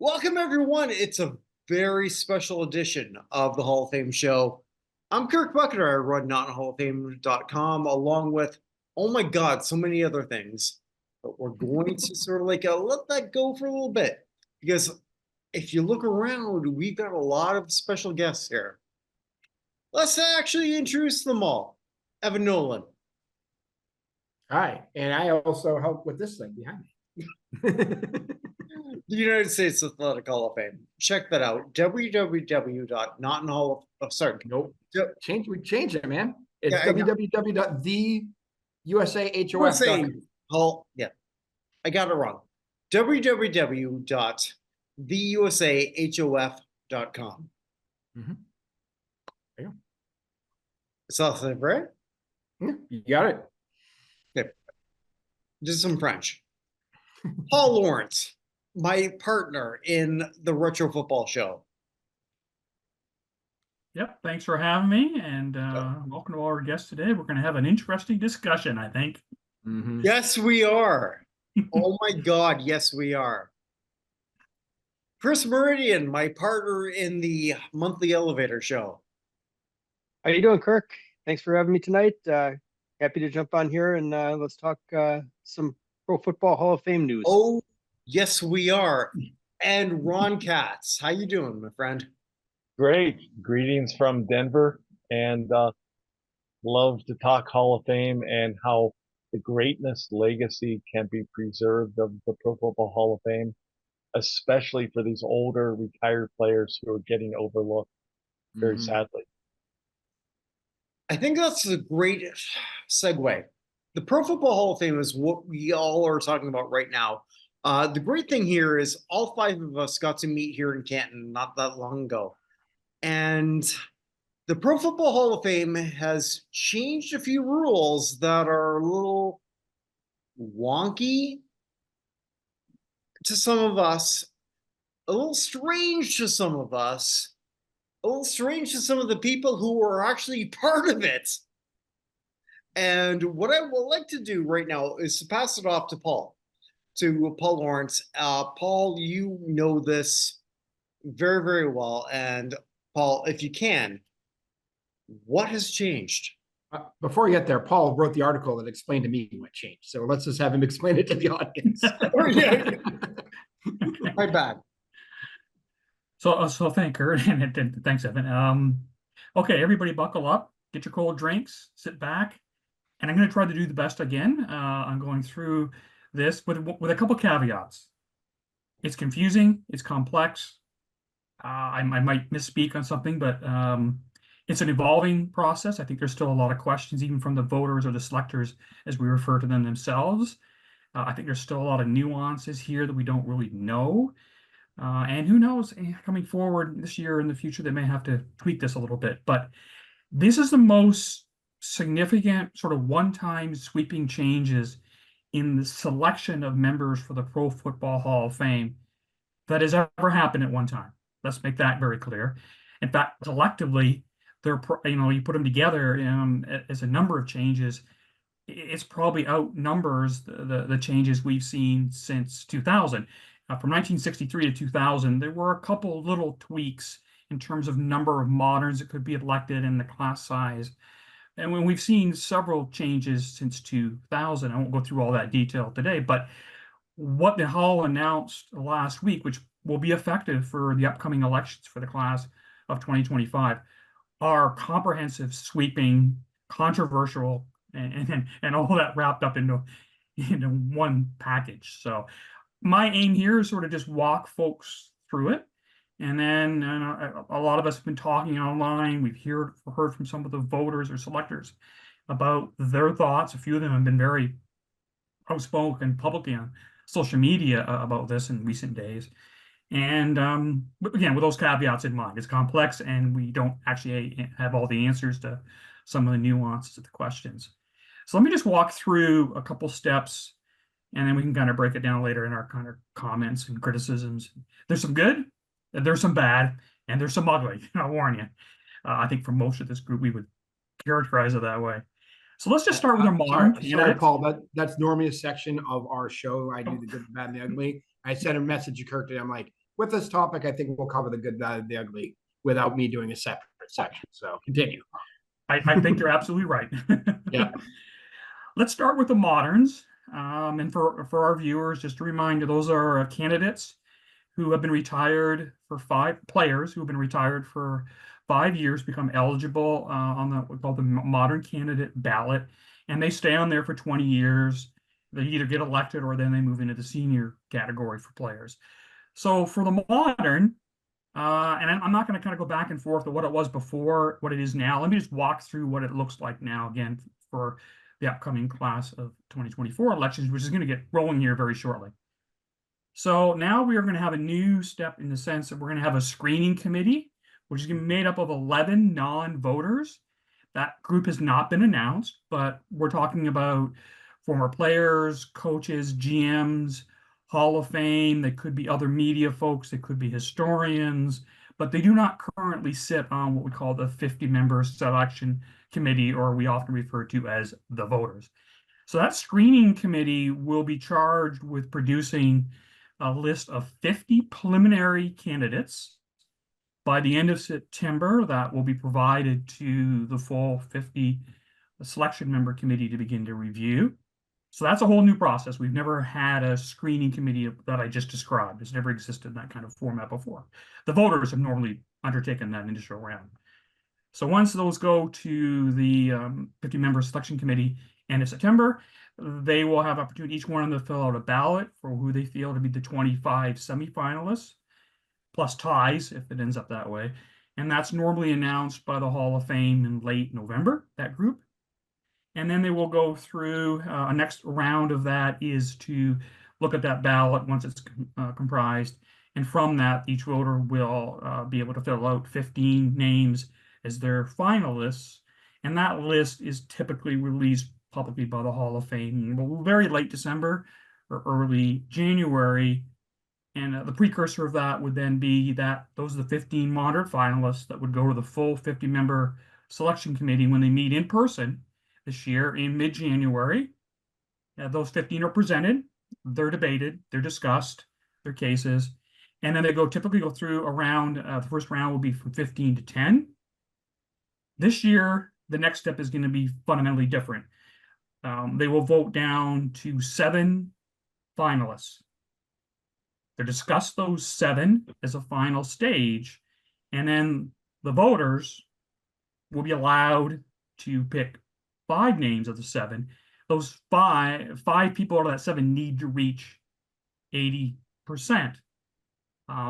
Welcome, everyone. It's a very special edition of the Hall of Fame show. I'm Kirk Buchner. I run NotInHallOfFame.com along with, oh my God, so many other things. But we're going to sort of let that go for a little bit because if you look around, we've got a lot of special guests here. Let's actually introduce them all. Evan Nolan. Hi, and I also help with this thing behind me. The United States Athletic Hall of Fame. Check that out. www.notinhall. Oh, sorry. Nope. We changed it, man. It's Yeah, www.theusahof.com. Hall. Yeah, I got it wrong. www.theusahof.com. Mm-hmm. There you go. Something, right? Yeah, you got it. Okay. Just some French. Paul Lawrence, my partner in the Retro Football Show. Yep, thanks for having me, and welcome to all our guests today. We're going to have an interesting discussion, I think. Mm-hmm. Yes, we are. Oh my God, yes, we are. Chris Mouradian, my partner in the Monthly Elevator Show. How you doing, Kirk? Thanks for having me tonight. Happy to jump on here and let's talk some Pro Football Hall of Fame news. Oh, yes, we are. And Ron Katz, how you doing, my friend? Great. Greetings from Denver, and love to talk Hall of Fame and how the greatness legacy can be preserved of the Pro Football Hall of Fame, especially for these older retired players who are getting overlooked very sadly. I think that's a great segue. The Pro Football Hall of Fame is what we all are talking about right now. The great thing here is all five of us got to meet here in Canton not that long ago. And the Pro Football Hall of Fame has changed a few rules that are a little wonky to some of us, a little strange to some of us, a little strange to some of the people who were actually part of it. And what I would like to do right now is to pass it off to Paul Lawrence. Paul, you know this very, very well. And Paul, if you can, what has changed? Before we get there, Paul wrote the article that explained to me what changed. So let's just have him explain it to the audience. My bad. So thank her, and thanks, Evan. Okay, everybody buckle up, get your cold drinks, sit back, and I'm going to try to do the best again. I'm going through this with a couple caveats. It's confusing, it's complex. I might misspeak on something, but it's an evolving process. I think there's still a lot of questions, even from the voters or the selectors, as we refer to them themselves. I think there's still a lot of nuances here that we don't really know. And who knows, coming forward this year in the future, they may have to tweak this a little bit. But this is the most significant sort of one-time sweeping changes in the selection of members for the Pro Football Hall of Fame that has ever happened at one time. Let's make that very clear. In fact, collectively, they're, you put them together as a number of changes, it's probably outnumbers the changes we've seen since 2000. From 1963 to 2000, there were a couple little tweaks in terms of number of moderns that could be elected and the class size. And when we've seen several changes since 2000, I won't go through all that detail today, but what the Hall announced last week, which will be effective for the upcoming elections for the class of 2025, are comprehensive, sweeping, controversial, and all that wrapped up into one package. So my aim here is sort of just walk folks through it. And then a lot of us have been talking online. We've heard from some of the voters or selectors about their thoughts. A few of them have been very outspoken publicly on social media about this in recent days. And again, with those caveats in mind, it's complex and we don't actually have all the answers to some of the nuances of the questions. So let me just walk through a couple steps, and then we can kind of break it down later in our kind of comments and criticisms. There's some good, there's some bad, and there's some ugly. I'll warn you. I think for most of this group, we would characterize it that way. So let's just start with our modern. Sorry, Paul. That's normally a section of our show. I do the good, the bad, and the ugly. I sent a message to Kirk today. I'm like, with this topic, I think we'll cover the good, bad, and the ugly without me doing a separate section. So continue. I think you're absolutely right. Yeah. Let's start with the moderns. And for our viewers, just a reminder, those are candidates who have been retired for 5 players who have been retired for 5 years, become eligible on the what's called the modern candidate ballot, and they stay on there for 20 years. They either get elected or then they move into the senior category for players. So for the modern, and I'm not going to kind of go back and forth to what it was before, what it is now. Let me just walk through what it looks like now again for the upcoming class of 2024 elections, which is going to get rolling here very shortly. So now we are going to have a new step in the sense that we're going to have a screening committee, which is going to be made up of 11 non-voters. That group has not been announced, but we're talking about former players, coaches, GMs, Hall of Fame. They could be other media folks. They could be historians, but they do not currently sit on what we call the 50-member selection committee, or we often refer to as the voters. So that screening committee will be charged with producing a list of 50 preliminary candidates. By the end of September, that will be provided to the full 50 selection member committee to begin to review. So that's a whole new process. We've never had a screening committee that I just described. It's never existed in that kind of format before. The voters have normally undertaken that initial round. So once those go to the 50-member selection committee end of September, they will have opportunity, each one of them, to fill out a ballot for who they feel to be the 25 semifinalists, plus ties if it ends up that way. And that's normally announced by the Hall of Fame in late November, that group. And then they will go through a next round of that is to look at that ballot once it's comprised. And from that, each voter will be able to fill out 15 names as their finalists. And that list is typically released publicly by the Hall of Fame very late December or early January. And the precursor of that would then be that those are the 15 moderate finalists that would go to the full 50-member selection committee when they meet in person this year in mid-January. Those 15 are presented, they're debated, they're discussed, their cases, and then they typically go through a round. The first round will be from 15 to 10. This year, the next step is going to be fundamentally different. They will vote down to 7 finalists. They discuss those 7 as a final stage, and then the voters will be allowed to pick 5 names of the 7. Those five people out of that 7 need to reach 80%.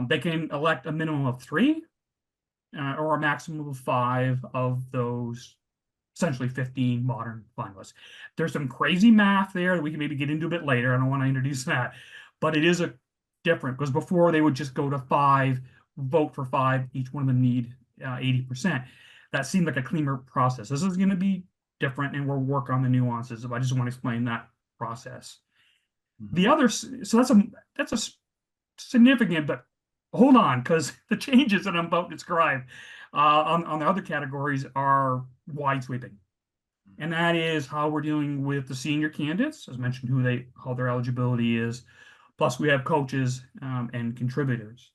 They can elect a minimum of 3 or a maximum of 5 of those essentially 15 modern finalists. There's some crazy math there that we can maybe get into a bit later. I don't want to introduce that, but it is different because before they would just go to 5, vote for 5, each one of them need 80%. That seemed like a cleaner process. This is going to be different, and we'll work on the nuances. I just want to explain that process. The other, so that's a significant, but hold on, because the changes that I'm about to describe on the other categories are wide sweeping. And that is how we're dealing with the senior candidates, as mentioned, how their eligibility is. Plus we have coaches and contributors.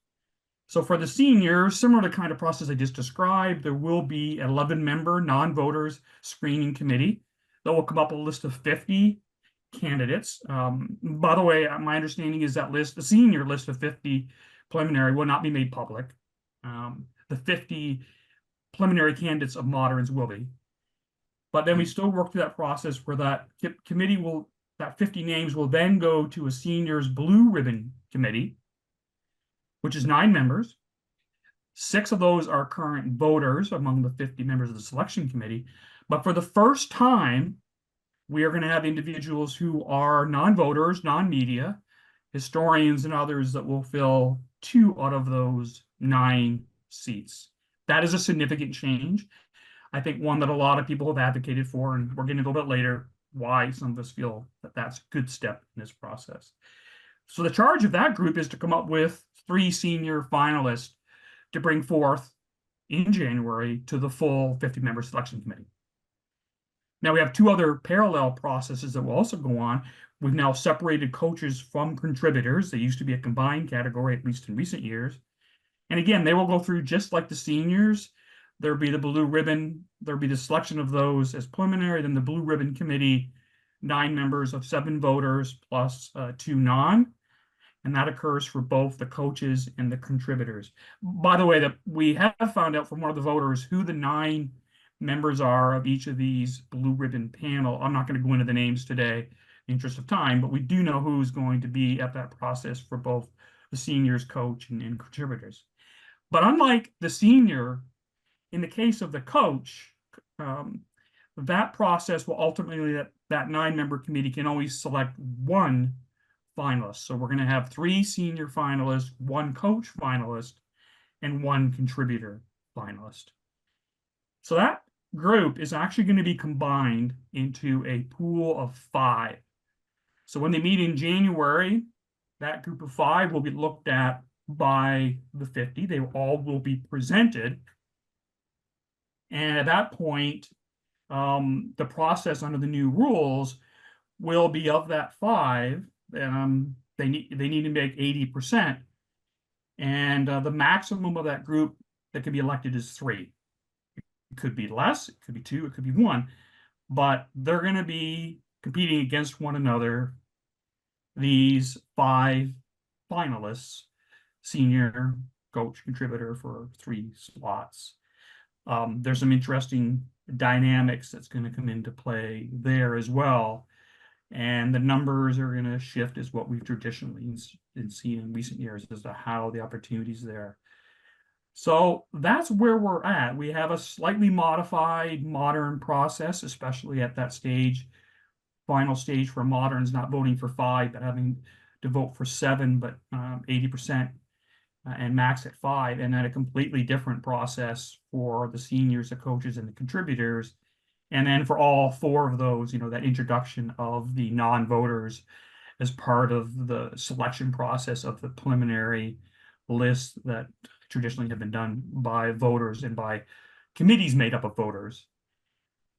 So for the seniors, similar to the kind of process I just described, there will be an 11-member non-voters screening committee that will come up with a list of 50 candidates. By the way, my understanding is that the senior list of 50 preliminary will not be made public. The 50 preliminary candidates of moderns will be. But then we still work through that process where that committee that 50 names will then go to a seniors blue ribbon committee, which is 9 members. 6 of those are current voters among the 50 members of the selection committee. But for the first time, we are going to have individuals who are non-voters, non-media, historians, and others that will fill 2 out of those 9 seats. That is a significant change. I think one that a lot of people have advocated for, and we're getting a little bit later why some of us feel that that's a good step in this process. So the charge of that group is to come up with 3 senior finalists to bring forth in January to the full 50-member selection committee. Now we have two other parallel processes that will also go on. We've now separated coaches from contributors. They used to be a combined category, at least in recent years. And again, they will go through just like the seniors. There'll be the blue ribbon. There'll be the selection of those as preliminary. Then the blue ribbon committee, 9 members of 7 voters plus 2 non. And that occurs for both the coaches and the contributors. By the way, that we have found out from one of the voters who the 9 members are of each of these blue ribbon panel. I'm not going to go into the names today in the interest of time, but we do know who's going to be at that process for both the seniors, coach, and contributors. But unlike the senior, in the case of the coach, that process will ultimately, that 9-member committee can always select one finalist. So we're going to have 3 senior finalists, 1 coach finalist, and 1 contributor finalist. So that group is actually going to be combined into a pool of 5. So when they meet in January, that group of 5 will be looked at by the 50. They all will be presented. And at that point, the process under the new rules will be of that 5. They need to make 80%. And the maximum of that group that can be elected is 3. It could be less, it could be 2, it could be 1, but they're going to be competing against one another. These 5 finalists, senior, coach, contributor, for 3 slots. There's some interesting dynamics that's going to come into play there as well. And the numbers are going to shift as what we've traditionally seen in recent years as to how the opportunities there. So that's where we're at. We have a slightly modified modern process, especially at that stage, final stage for moderns, not voting for 5, but having to vote for 7, but 80% and max at 5, and then a completely different process for the seniors, the coaches, and the contributors. And then for all 4 of those, that introduction of the non-voters as part of the selection process of the preliminary list that traditionally have been done by voters and by committees made up of voters.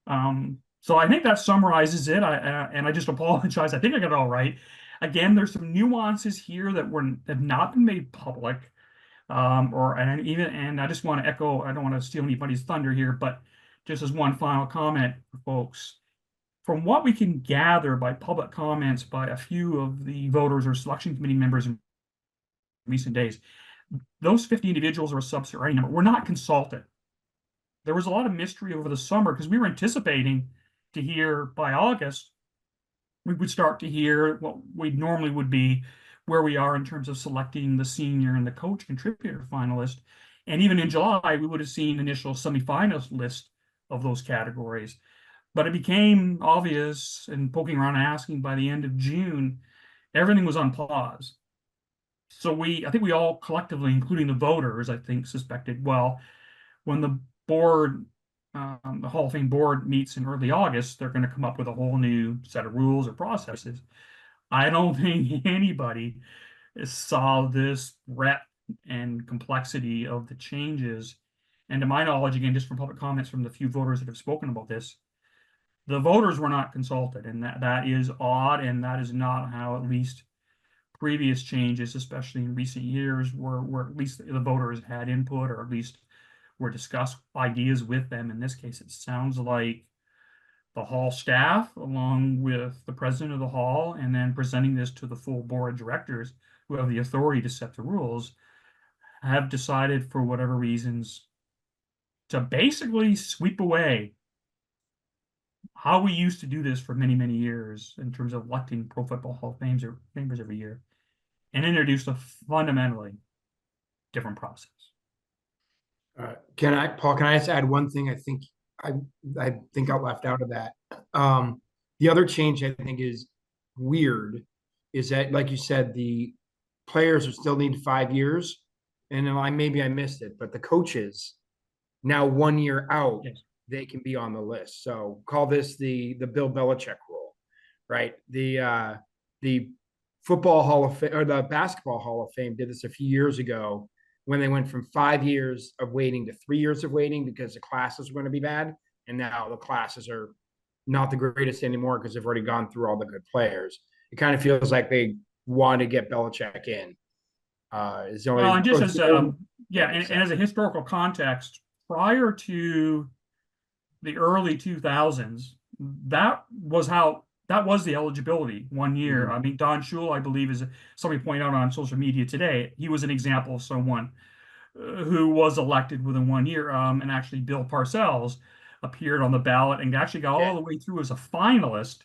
So I think that summarizes it. I just apologize. I think I got it all right. Again, there's some nuances here that have not been made public. And I just want to echo, I don't want to steal anybody's thunder here, but just as one final comment, folks, from what we can gather by public comments by a few of the voters or selection committee members in recent days, those 50 individuals are a subsidiary number. We're not consulted. There was a lot of mystery over the summer because we were anticipating to hear by August, we would start to hear what we normally would be where we are in terms of selecting the senior and the coach contributor finalist. And even in July, we would have seen initial semifinalist list of those categories. But it became obvious and poking around and asking by the end of June, everything was on pause. So I think we all collectively, including the voters, I think suspected, well, when the board, the Hall of Fame board meets in early August, they're going to come up with a whole new set of rules or processes. I don't think anybody saw this breadth and complexity of the changes. And to my knowledge, again, just from public comments from the few voters that have spoken about this, the voters were not consulted, and that is odd, and that is not how at least previous changes, especially in recent years, where at least the voters had input, or at least were discussed ideas with them. In this case, it sounds like the hall staff, along with the president of the hall, and then presenting this to the full board of directors who have the authority to set the rules, have decided for whatever reasons to basically sweep away how we used to do this for many, many years in terms of electing Pro Football Hall of Famers every year, and introduced a fundamentally different process. Paul, can I just add one thing? I think got left out of that. The other change I think is weird is that, like you said, the players are still need 5 years, and then maybe I missed it, but the coaches now 1 year out, Yes. they can be on the list. So call this the Bill Belichick rule, right? The Football Hall of Fame or the Basketball Hall of Fame did this a few years ago when they went from 5 years of waiting to 3 years of waiting because the classes were going to be bad, and now the classes are not the greatest anymore because they've already gone through all the good players. It kind of feels like they want to get Belichick in. Is the only, Well, and just as yeah, that makes and as a historical context, prior to the early 2000s, that was the eligibility 1 year. Mhm. I mean, Don Shula, I believe, is somebody pointed out on social media today. He was an example of someone who was elected within 1 year. And actually, Bill Parcells appeared on the ballot and actually got all the way through as a finalist.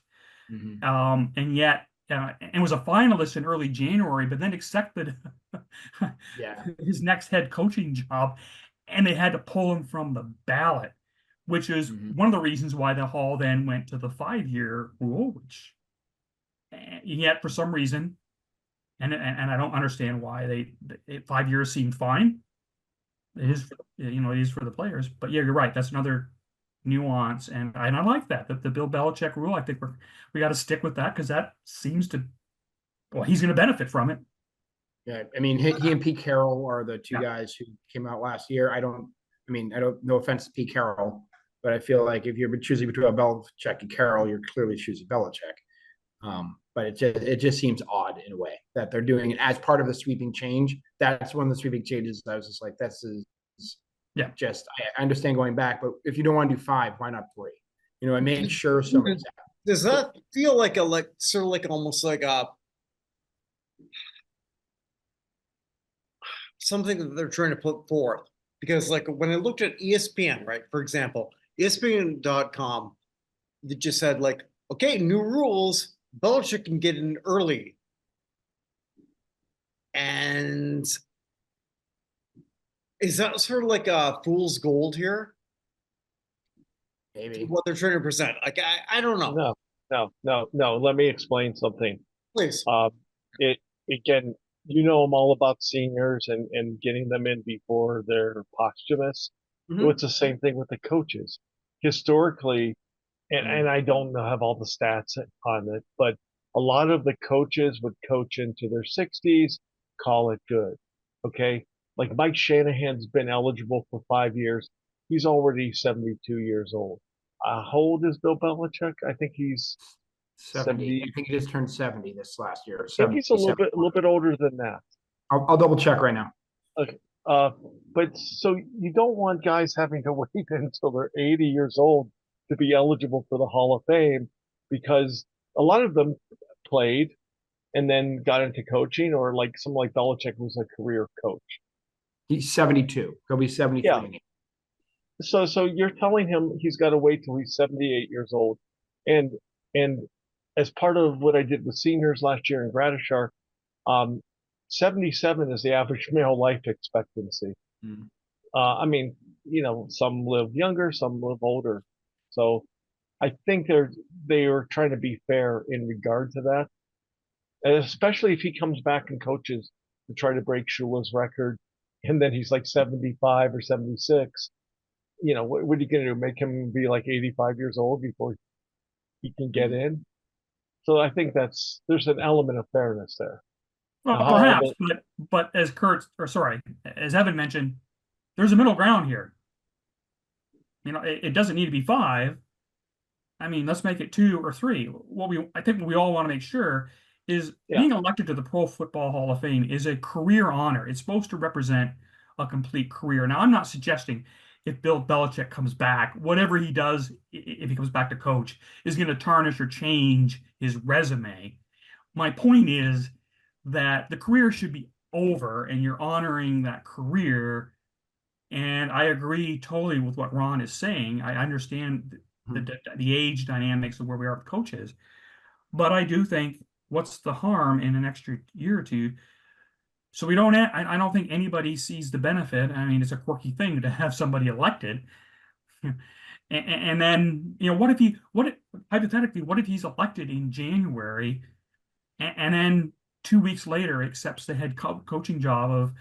Mhm. And yet, and was a finalist in early January, but then accepted Yeah. his next head coaching job, and they had to pull him from the ballot, which is Mhm. one of the reasons why the Hall then went to the 5 year rule, which yet for some reason, and I don't understand why 5 years seemed fine. It is, it is for the players. But yeah, you're right. That's another nuance, and I like that the Bill Belichick rule. I think we got to stick with that because that seems to, well, he's going to benefit from it. Yeah, I mean, he and Pete Carroll are the two Yeah. guys who came out last year. I don't, no offense to Pete Carroll, but I feel like if you're choosing between Belichick and Carroll, you're clearly choosing Belichick. But it just seems odd in a way that they're doing it as part of the sweeping change. That's one of the sweeping changes. I was just like, Yeah. just, I understand going back, but if you don't want to do 5, why not 3? And make sure somebody's out. Does that feel like sort of like almost like something that they're trying to put forth? Because like when I looked at ESPN, right, for example, ESPN.com, they just said like, okay, new rules, Belichick can get in early. And is that sort of like a fool's gold here? Maybe. What they're trying to present? Like, I don't know. No. Let me explain something. Please. It again, I'm all about seniors and getting them in before they're posthumous. Mhm. It's the same thing with the coaches. Historically, and I don't have all the stats on it, but a lot of the coaches would coach into their 60s, call it good. Okay. Like Mike Shanahan's been eligible for 5 years. He's already 72 years old. How old is Bill Belichick? I think he's 70. 70. I think he just turned 70 this last year. I think he's a little bit older than that. I'll double check right now. Okay. But so you don't want guys having to wait until they're 80 years old to be eligible for the Hall of Fame because a lot of them played and then got into coaching, or like someone like Belichick was a career coach. He's 72. He'll be 73. Yeah. So you're telling him he's got to wait till he's 78 years old. And as part of what I did with seniors last year in Gratishar, 77 is the average male life expectancy. Mm. I mean, some live younger, some live older. So I think they are trying to be fair in regard to that. And especially if he comes back and coaches to try to break Shula's record, and then he's like 75 or 76. What are you going to do? Make him be like 85 years old before he can get in? So I think there's an element of fairness there. Well, Now, perhaps, but as Evan mentioned, there's a middle ground here. It doesn't need to be 5. I mean, let's make it 2 or 3. I think what we all want to make sure is being elected to the Pro Football Hall of Fame is a career honor. It's supposed to represent a complete career. Now, I'm not suggesting if Bill Belichick comes back, whatever he does, if he comes back to coach, is going to tarnish or change his resume. My point is that the career should be over and you're honoring that career. And I agree totally with what Ron is saying. I understand the age dynamics of where we are with coaches, but I do think what's the harm in an extra year or two? So I don't think anybody sees the benefit. I mean, it's a quirky thing to have somebody elected. And then, hypothetically, what if he's elected in January and then 2 weeks later accepts the head coaching job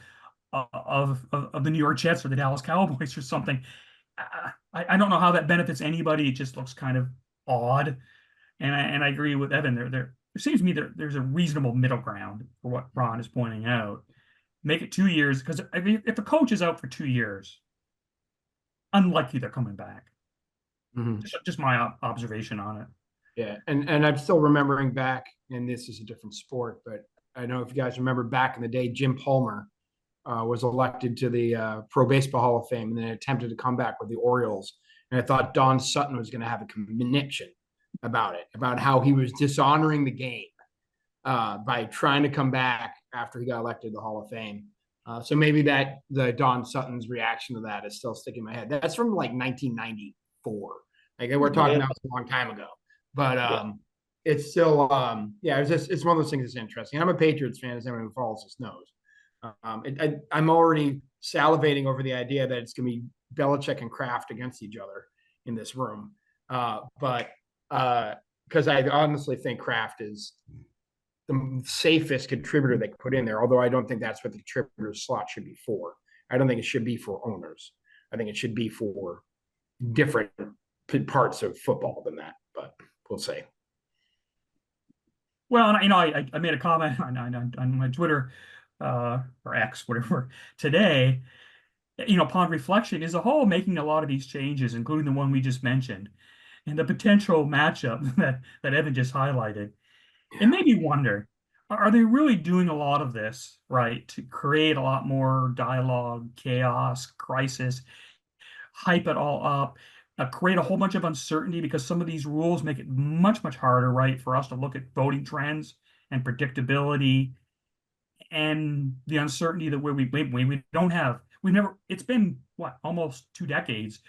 of the New York Jets or the Dallas Cowboys or something? I don't know how that benefits anybody. It just looks kind of odd. And I agree with Evan. It seems to me there's a reasonable middle ground for what Ron is pointing out. Make it 2 years, because if a coach is out for 2 years, unlikely they're coming back. Mhm. Just my observation on it. Yeah, and I'm still remembering back, and this is a different sport, but I don't know if you guys remember back in the day, Jim Palmer was elected to the Pro Baseball Hall of Fame and then attempted to come back with the Orioles. And I thought Don Sutton was going to have a conniption about it, about how he was dishonoring the game by trying to come back after he got elected to the Hall of Fame. So maybe that the Don Sutton's reaction to that is still sticking in my head. That's from like 1994. Like we're talking about a long time ago, but it's still yeah. It's one of those things that's interesting. I'm a Patriots fan, as anyone who follows this knows. I'm already salivating over the idea that it's going to be Belichick and Kraft against each other in this room, but because I honestly think Kraft is the safest contributor they could put in there. Although I don't think that's what the contributor slot should be for. I don't think it should be for owners. I think it should be for different parts of football than that. But we'll see. Well, and I made a comment on my Twitter or X, whatever, today. Upon reflection, is a whole making a lot of these changes, including the one we just mentioned, and the potential matchup that Evan just highlighted. It made me wonder, are they really doing a lot of this, right, to create a lot more dialogue, chaos, crisis, hype it all up, create a whole bunch of uncertainty because some of these rules make it much, much harder, right, for us to look at voting trends and predictability and the uncertainty that we don't have. It's been what, almost 2 decades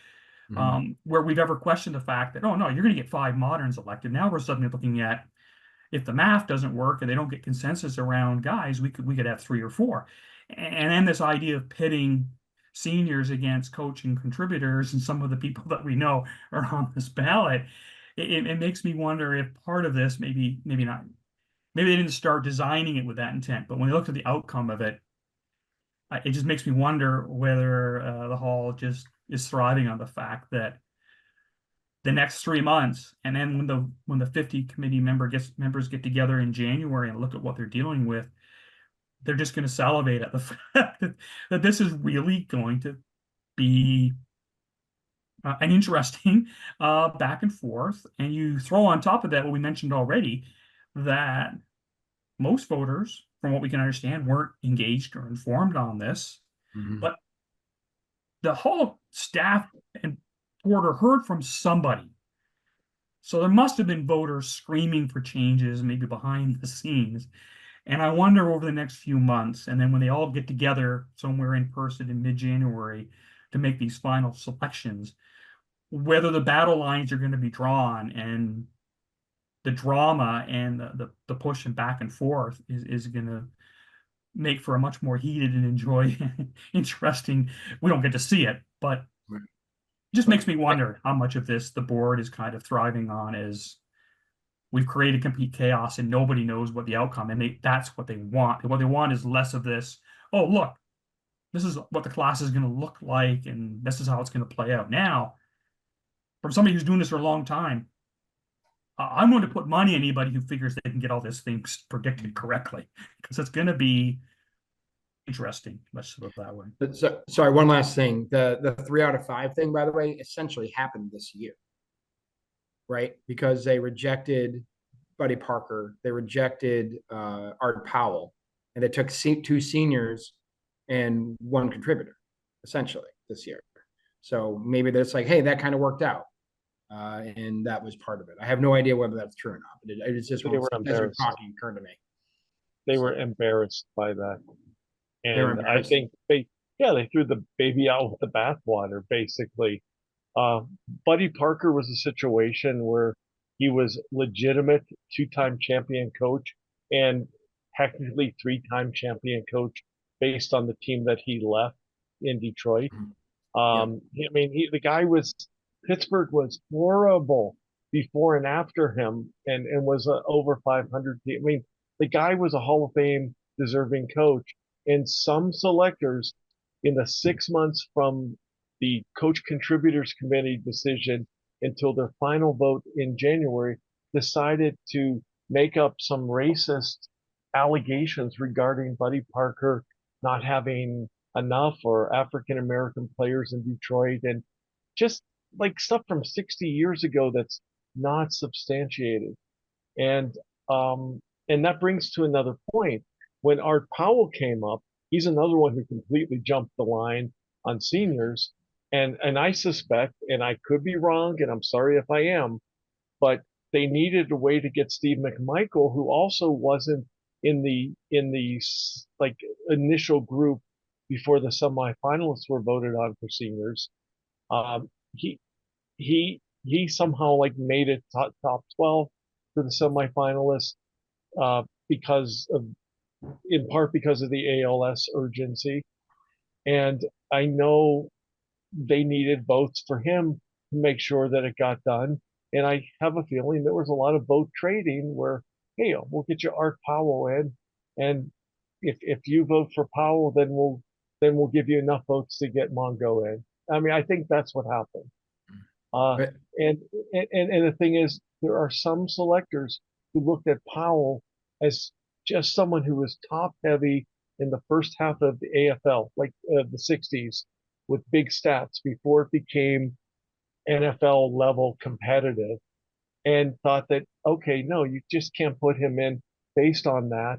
where we've ever questioned the fact that, oh no, you're going to get 5 moderns elected. Now we're suddenly looking at, if the math doesn't work and they don't get consensus around guys, we could have 3 or 4. And then this idea of pitting seniors against coaching contributors and some of the people that we know are on this ballot, it makes me wonder if part of this, maybe not, maybe they didn't start designing it with that intent, but when they looked at the outcome of it, it just makes me wonder whether the hall just is thriving on the fact that the next 3 months, and then when the 50 committee members get together in January and look at what they're dealing with, they're just going to salivate at the fact that this is really going to be an interesting back and forth. And you throw on top of that what we mentioned already, that most voters, from what we can understand, weren't engaged or informed on this. But the whole staff and Porter heard from somebody. So there must have been voters screaming for changes, maybe behind the scenes. And I wonder over the next few months, and then when they all get together somewhere in person in mid-January to make these final selections, whether the battle lines are going to be drawn and the drama and the push and back and forth is going to make for a much more heated and interesting. We don't get to see it, but it just makes me wonder how much of this the board is kind of thriving on, is we've created complete chaos and nobody knows what the outcome, and that's what they want. What they want is less of this, oh, look, this is what the class is going to look like, and this is how it's going to play out. Now, from somebody who's doing this for a long time, I'm going to put money on anybody who figures they can get all these things predicted correctly, because it's going to be interesting. Let's put it that way. So, sorry, one last thing. The 3 out of 5 thing, by the way, essentially happened this year, right? Because they rejected Buddy Parker, they rejected Art Powell, and they took 2 seniors and 1 contributor, essentially, this year. So maybe that's like, hey, that kind of worked out. And that was part of it. I have no idea whether that's true or not, but it's just They were embarrassed. talking occurred to me. They were embarrassed by that. And I embarrassed. think they threw the baby out with the bathwater, basically. Buddy Parker was a situation where he was legitimate 2-time champion coach and technically 3-time champion coach based on the team that he left in Detroit. I mean, Pittsburgh was horrible before and after him, and was over 500. I mean, the guy was a Hall of Fame deserving coach, and some selectors in the 6 months from the coach contributors committee decision until their final vote in January decided to make up some racist allegations regarding Buddy Parker not having enough or African American players in Detroit, and just like stuff from 60 years ago that's not substantiated. And um, and that brings to another point. When Art Powell came up, he's another one who completely jumped the line on seniors. And I suspect, and I could be wrong, and I'm sorry if I am, but they needed a way to get Steve McMichael, who also wasn't in the like initial group before the semifinalists were voted on for seniors. Um, he he somehow like made it top 12 for the semifinalists because of in part because of the ALS urgency. And I know they needed votes for him to make sure that it got done. And I have a feeling there was a lot of vote trading where, hey, we'll get you Art Powell in, and if you vote for Powell, then we'll give you enough votes to get Mongo in. I mean, I think that's what happened. Uh, But and, and the thing is, there are some selectors who looked at Powell as just someone who was top heavy in the first half of the AFL, like the 60s, with big stats before it became NFL level competitive, and thought that, okay, no, you just can't put him in based on that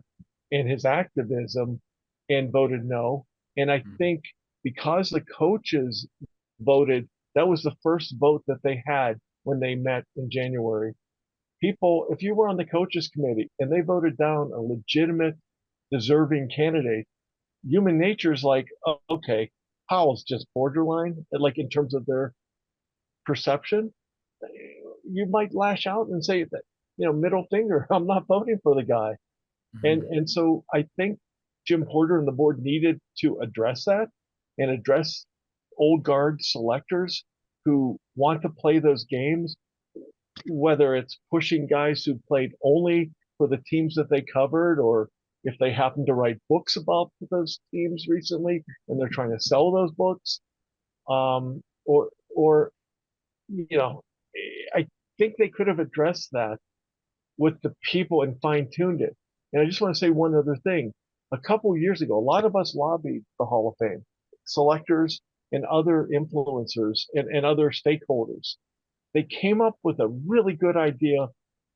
and his activism, and voted no. And I think because the coaches voted, that was the first vote that they had when they met in January. People, if you were on the coaches committee and they voted down a legitimate, deserving candidate, human nature is like, oh, okay, Powell's just borderline, like in terms of their perception. You might lash out and say that, middle finger, I'm not voting for the guy. And so I think Jim Porter and the board needed to address that and address old guard selectors who want to play those games, whether it's pushing guys who played only for the teams that they covered, or if they happen to write books about those teams recently and they're trying to sell those books, or I think they could have addressed that with the people and fine-tuned it. And I just want to say one other thing. A couple of years ago, a lot of us lobbied the Hall of Fame, selectors and other influencers and other stakeholders. They came up with a really good idea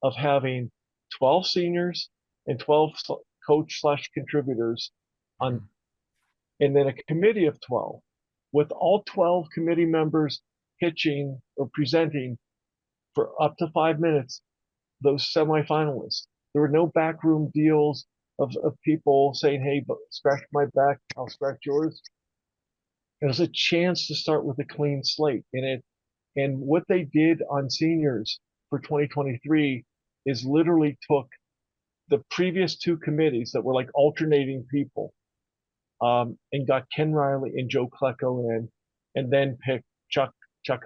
of having 12 seniors and 12 coach / contributors on, and then a committee of 12 with all 12 committee members pitching or presenting for up to 5 minutes those semifinalists. There were no backroom deals of people saying, hey, but scratch my back, I'll scratch yours. It was a chance to start with a clean slate. And what they did on seniors for 2023 is literally took the previous two committees that were like alternating people, and got Ken Riley and Joe Klecko in, and then picked Chuck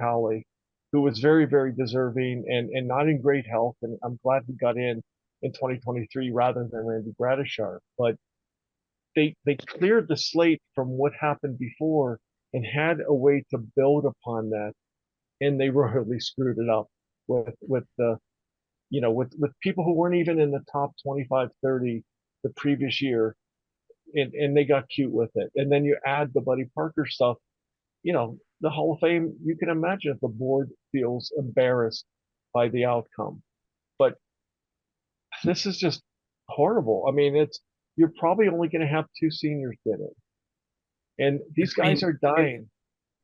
Howley, who was very, very deserving and not in great health. And I'm glad he got in 2023 rather than Randy Gradishar. But they cleared the slate from what happened before and had a way to build upon that. And they royally screwed it up with the, with people who weren't even in the top 25, 30 the previous year. And they got cute with it. And then you add the Buddy Parker stuff, the Hall of Fame, you can imagine if the board feels embarrassed by the outcome. But this is just horrible. I mean, you're probably only going to have 2 seniors get it. And these guys are dying.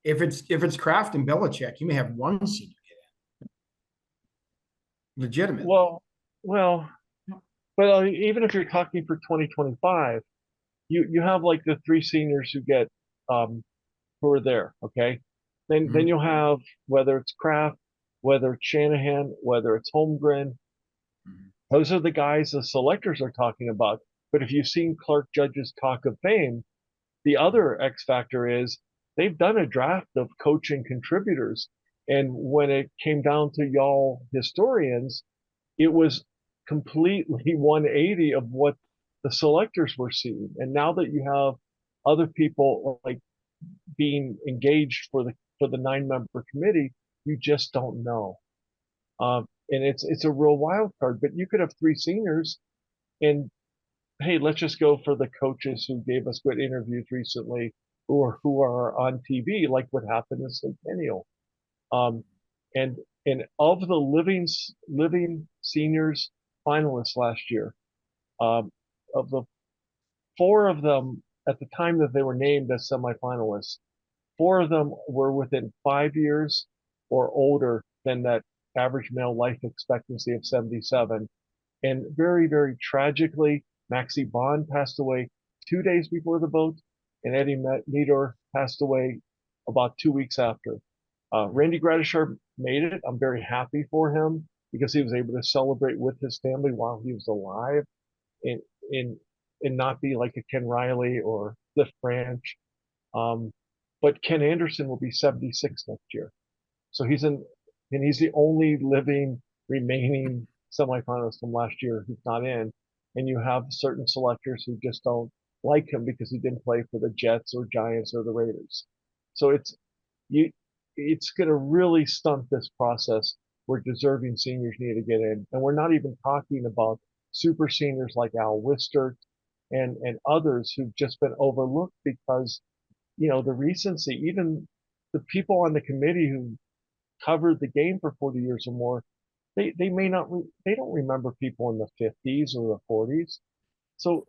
If it's Kraft and Belichick, you may have 1 senior get in. Legitimate. Well, but even if you're talking for 2025, you have like the 3 seniors who get who are there, okay? Then you'll have, whether it's Kraft, whether it's Shanahan, whether it's Holmgren, those are the guys the selectors are talking about. But if you've seen Clark Judge's Talk of Fame, the other X factor is they've done a draft of coaching contributors. And when it came down to y'all historians, it was completely 180 of what the selectors were seeing. And now that you have other people like being engaged for the 9-member committee, you just don't know. And it's a real wild card. But you could have 3 seniors, and hey, let's just go for the coaches who gave us good interviews recently, or who are on TV, like what happened in Centennial. Um, and of the living seniors finalists last year, of the four of them at the time that they were named as semifinalists, four of them were within 5 years or older than that average male life expectancy of 77. And very, very tragically, Maxie Bond passed away 2 days before the vote, and Eddie Meador passed away about 2 weeks after. Randy Gradishar made it. I'm very happy for him because he was able to celebrate with his family while he was alive, and and and not be like a Ken Riley or Cliff Branch. Um, but Ken Anderson will be 76 next year. So he's the only living remaining semifinalist from last year who's not in. And you have certain selectors who just don't like him because he didn't play for the Jets or Giants or the Raiders. So it's going to really stunt this process where deserving seniors need to get in. And we're not even talking about super seniors like Al Wistert and others who've just been overlooked because, the recency, even the people on the committee who covered the game for 40 years or more, they may not, they don't remember people in the 50s or the 40s. So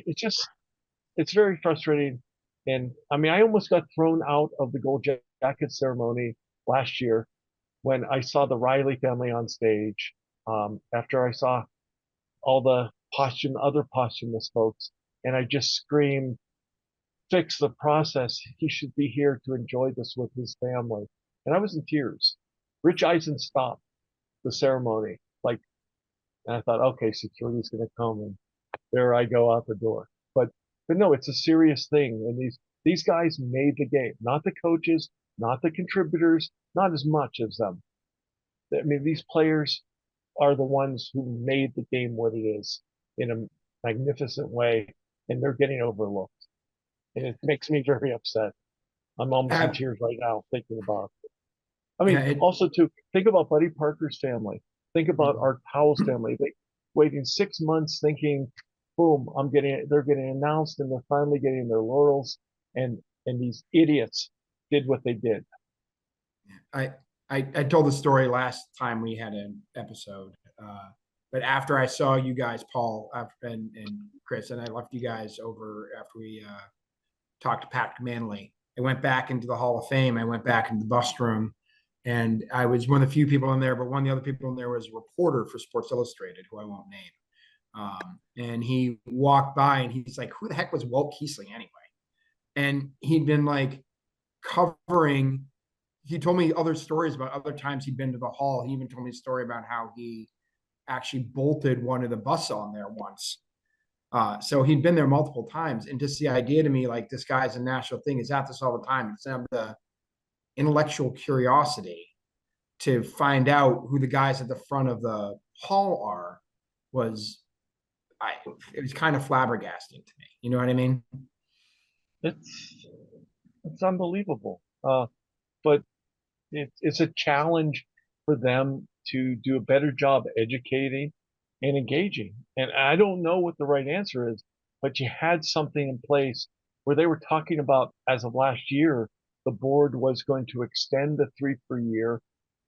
it's very frustrating. And I mean, I almost got thrown out of the gold jacket ceremony last year when I saw the Riley family on stage, after I saw all the other posthumous folks, and I just screamed, fix the process. He should be here to enjoy this with his family. And I was in tears. Rich Eisen stopped the ceremony. And I thought, okay, security's going to come, and there I go out the door. But no, it's a serious thing. And these guys made the game, not the coaches, not the contributors, not as much as them. I mean, these players are the ones who made the game what it is in a magnificent way, and they're getting overlooked. And it makes me very upset. I'm almost in tears right now thinking about it. I mean, also to think about Buddy Parker's family. Think about Art Powell's family. They waiting 6 months thinking, boom, they're getting announced and they're finally getting their laurels. And these idiots did what they did. I told the story last time we had an episode, but after I saw you guys, Paul and Chris, and I left you guys over after we talked to Pat Manley, I went back into the Hall of Fame. I went back into the bus room, and I was one of the few people in there, but one of the other people in there was a reporter for Sports Illustrated, who I won't name. And he walked by and he's like, who the heck was Walt Kiesling anyway? And he'd been like covering, he told me other stories about other times he'd been to the hall. He even told me a story about how he actually bolted one of the bus on there once. So he'd been there multiple times. And just the idea to me, like, this guy's a national thing, is at this all the time. It's the intellectual curiosity to find out who the guys at the front of the hall are it was kind of flabbergasting to me. You know what I mean? It's unbelievable. But it's a challenge for them to do a better job educating and engaging. And I don't know what the right answer is, but you had something in place where they were talking about, as of last year, the board was going to extend the 3 per year.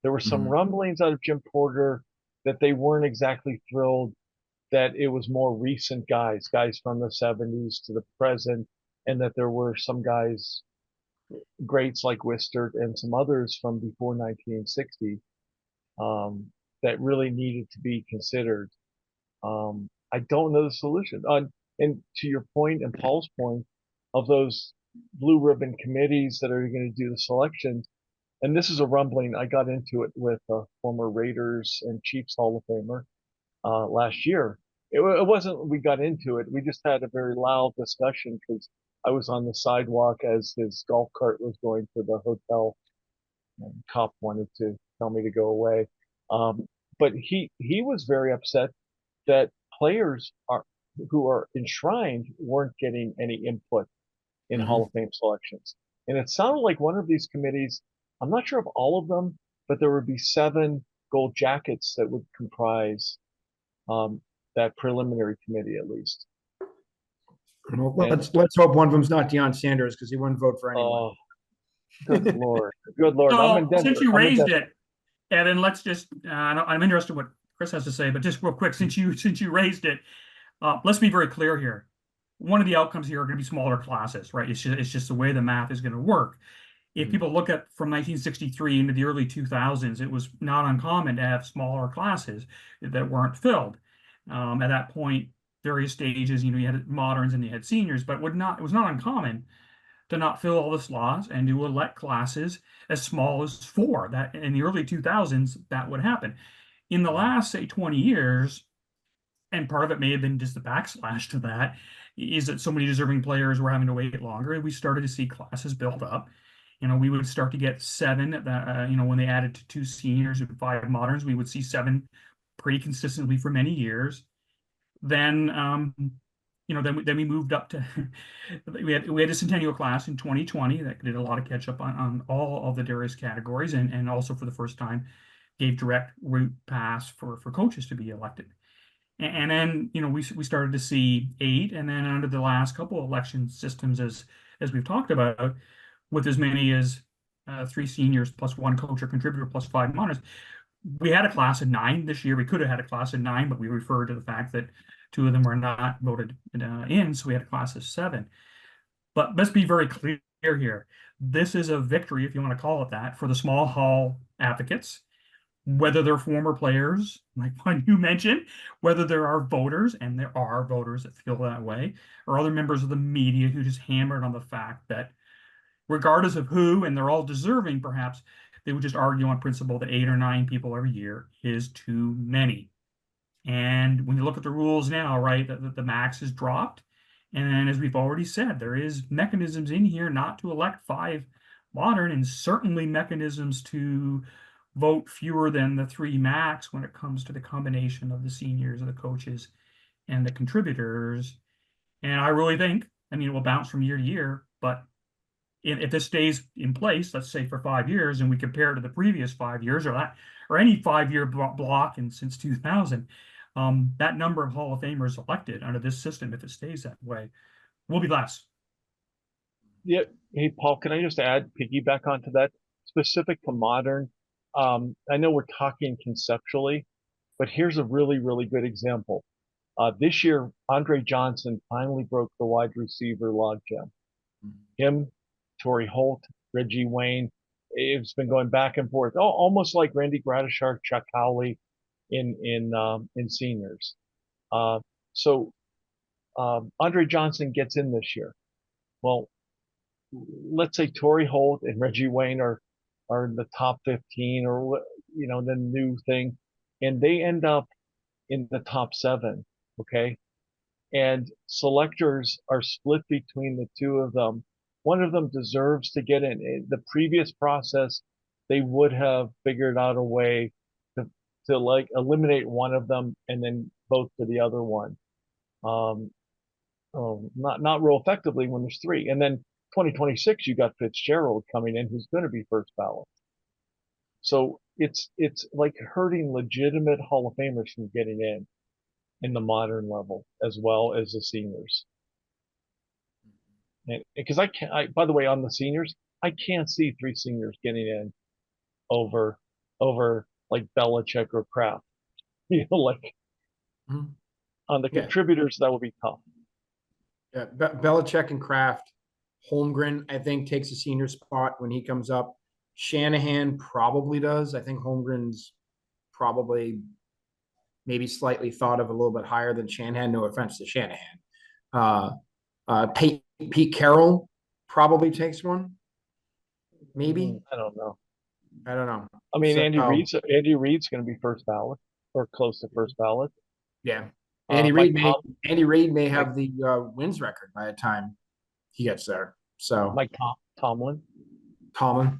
There were some rumblings out of Jim Porter that they weren't exactly thrilled that it was more recent guys from the 70s to the present, and that there were some guys, greats like Wistert and some others from before 1960, that really needed to be considered. I don't know the solution. And to your point and Paul's point of those blue ribbon committees that are going to do the selections, and this is a rumbling, I got into it with a former Raiders and Chiefs Hall of Famer last year. It wasn't, we got into it. We just had a very loud discussion because I was on the sidewalk as his golf cart was going to the hotel, and the cop wanted to tell me to go away. But he was very upset that players who are enshrined weren't getting any input in Hall of Fame selections. And it sounded like one of these committees, I'm not sure of all of them, but there would be 7 gold jackets that would comprise that preliminary committee at least. Well, let's hope one of them's not Deion Sanders, because he wouldn't vote for anyone. Good Lord. Good Lord. I'm in So Denver. since you I'm in raised Denver. it, Evan, let's just, I'm interested in what Chris has to say, but just real quick, since you raised it, let's be very clear here. One of the outcomes here are going to be smaller classes, right? It's just the way the math is going to work. If people look at from 1963 into the early 2000s, it was not uncommon to have smaller classes that weren't filled. At that point, various stages, you had moderns and you had seniors, but it was not uncommon to not fill all the slots and to elect classes as small as 4. That in the early 2000s, that would happen. In the last, say, 20 years, and part of it may have been just the backslash to that, is that so many deserving players were having to wait longer, and we started to see classes build up. We would start to get 7 when they added to 2 seniors and 5 moderns, we would see 7 pretty consistently for many years. Then then we moved up to we had a centennial class in 2020 that did a lot of catch up on all of the various categories, and also for the first time gave direct route pass for coaches to be elected. And then we started to see 8, and then under the last couple of election systems, as we've talked about, with as many as 3 seniors plus 1 coach or contributor plus 5 minors. We had a class of 9 this year. We could have had a class of 9, but we referred to the fact that 2 of them were not voted in, so we had a class of 7. But let's be very clear here. This is a victory, if you want to call it that, for the small hall advocates, whether they're former players, like one you mentioned, whether there are voters, and there are voters that feel that way, or other members of the media who just hammered on the fact that regardless of who, and they're all deserving perhaps, they would just argue on principle that 8 or 9 people every year is too many. And when you look at the rules now, right, the max is dropped. And as we've already said, there is mechanisms in here not to elect 5 modern, and certainly mechanisms to vote fewer than the 3 max when it comes to the combination of the seniors and the coaches and the contributors. And I really think, it will bounce from year to year, but if this stays in place, let's say for 5 years, and we compare to the previous 5 years, or any 5-year block since 2000, that number of Hall of Famers elected under this system, if it stays that way, will be less. Yeah. Hey, Paul, can I just piggyback onto that? Specific to modern, I know we're talking conceptually, but here's a really, really good example. This year, Andre Johnson finally broke the wide receiver logjam. Him, Torrey Holt, Reggie Wayne, it's been going back and forth, almost like Randy Gradishar, Chuck Howley in seniors. So Andre Johnson gets in this year. Well, let's say Torrey Holt and Reggie Wayne are in the top 15, or the new thing, and they end up in the top 7. Okay. And selectors are split between the 2 of them. One of them deserves to get in. The previous process, they would have figured out a way to like eliminate one of them and then vote for the other one. Not real effectively when there's 3. And then 2026, you got Fitzgerald coming in, who's going to be first ballot. So it's like hurting legitimate Hall of Famers from getting in the modern level as well as the seniors. Because by the way, on the seniors, I can't see 3 seniors getting in over like Belichick or Kraft. Like on the contributors, that would be tough. Yeah, Belichick and Kraft. Holmgren, I think, takes a senior spot when he comes up. Shanahan probably does. I think Holmgren's probably maybe slightly thought of a little bit higher than Shanahan. No offense to Shanahan. Pete Carroll probably takes one. Maybe. I don't know. I mean, Andy Reid's going to be first ballot or close to first ballot. Yeah. Andy Reid may have the wins record by the time he gets there. So Mike Tomlin.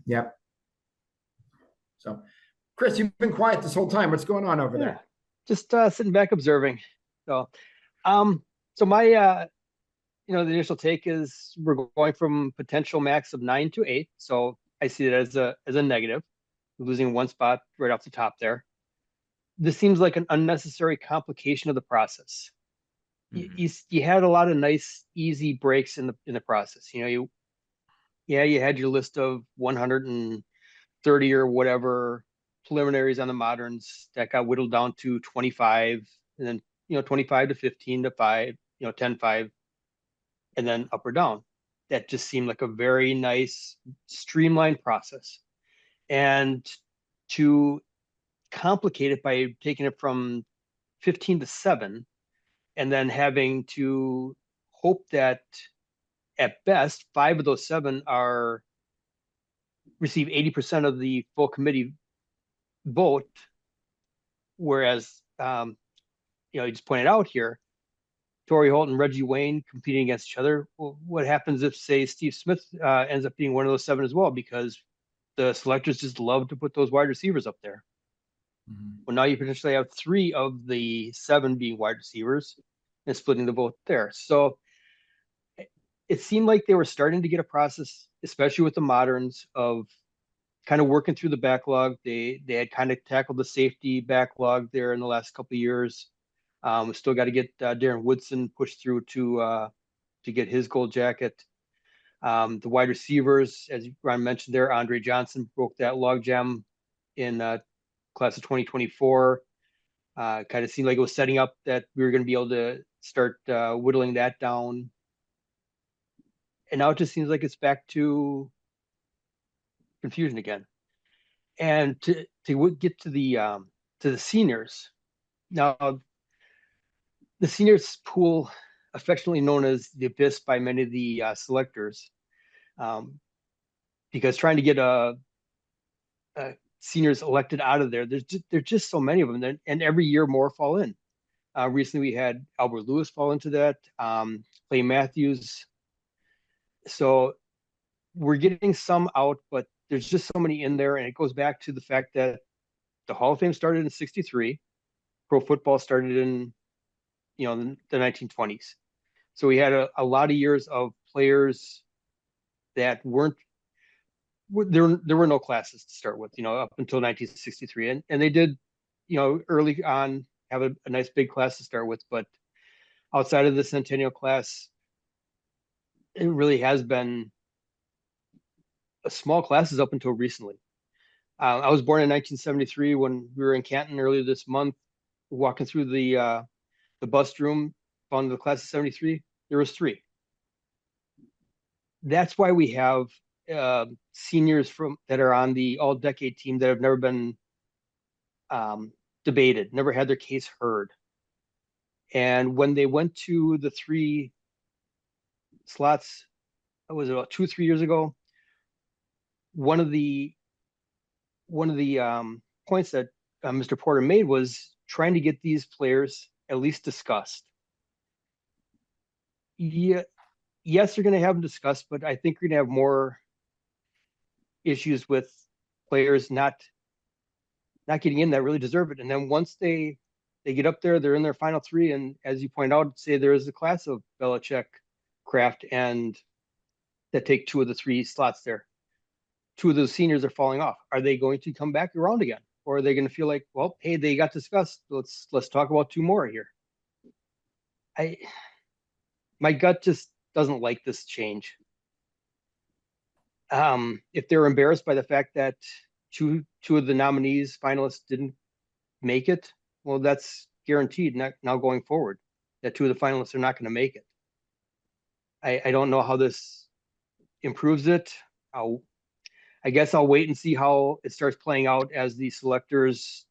Yep. So, Chris, you've been quiet this whole time. What's going on over there? Just sitting back observing. So my the initial take is we're going from potential max of 9 to 8. So I see it as a negative, losing 1 spot right off the top there. This seems like an unnecessary complication of the process. You had a lot of nice, easy breaks in the process. yeah, you had your list of 130 or whatever preliminaries on the moderns that got whittled down to 25, and then 25 to 15 to 5, 10-5, and then up or down. That just seemed like a very nice streamlined process. And to complicate it by taking it from 15 to 7 and then having to hope that at best 5 of those 7 are receive 80% of the full committee vote, whereas you just pointed out here, Torrey Holt and Reggie Wayne competing against each other. Well, what happens if, say, Steve Smith ends up being one of those 7 as well? Because the selectors just love to put those wide receivers up there. Well, now you potentially have 3 of the 7 being wide receivers and splitting the vote there. So it seemed like they were starting to get a process, especially with the moderns, of kind of working through the backlog. They had kind of tackled the safety backlog there in the last couple of years. We still got to get Darren Woodson pushed through to get his gold jacket. The wide receivers, as Ron mentioned there, Andre Johnson broke that logjam in class of 2024. Kind of seemed like it was setting up that we were going to be able to start whittling that down. And now it just seems like it's back to confusion again. And to get to the seniors, now the seniors pool, affectionately known as the Abyss by many of the selectors, because trying to get a seniors elected out of there, there's just so many of them, and every year more fall in. Recently, we had Albert Lewis fall into that, Clay Matthews. So we're getting some out, but there's just so many in there, and it goes back to the fact that the Hall of Fame started in '63, pro football started in the 1920s. So we had a lot of years of players that weren't there were no classes to start with, up until 1963, and they did, early on have a nice big class to start with, but outside of the centennial class, it really has been a small classes up until recently. I was born in 1973. When we were in Canton earlier this month, walking through the bus room, found the class of '73. There was 3. That's why we have seniors that are on the all-decade team that have never been debated, never had their case heard. And when they went to the 3 slots, it was about 2-3 years ago. One of the points that Mr. Porter made was trying to get these players at least discussed. Yeah, yes, you're going to have them discussed, but I think you're going to have more issues with players not getting in that really deserve it. And then once they get up there, they're in their final 3, and as you point out, say there is a class of Belichick, Kraft, and that take 2 of the 3 slots there. 2 of those seniors are falling off. Are they going to come back around again, or are they going to feel like, well, hey, they got discussed, let's talk about 2 more here? My gut just doesn't like this change. If they're embarrassed by the fact that two of the nominees, finalists, didn't make it, well, that's guaranteed now going forward, that 2 of the finalists are not going to make it. I don't know how this improves it. I guess I'll wait and see how it starts playing out as the selectors,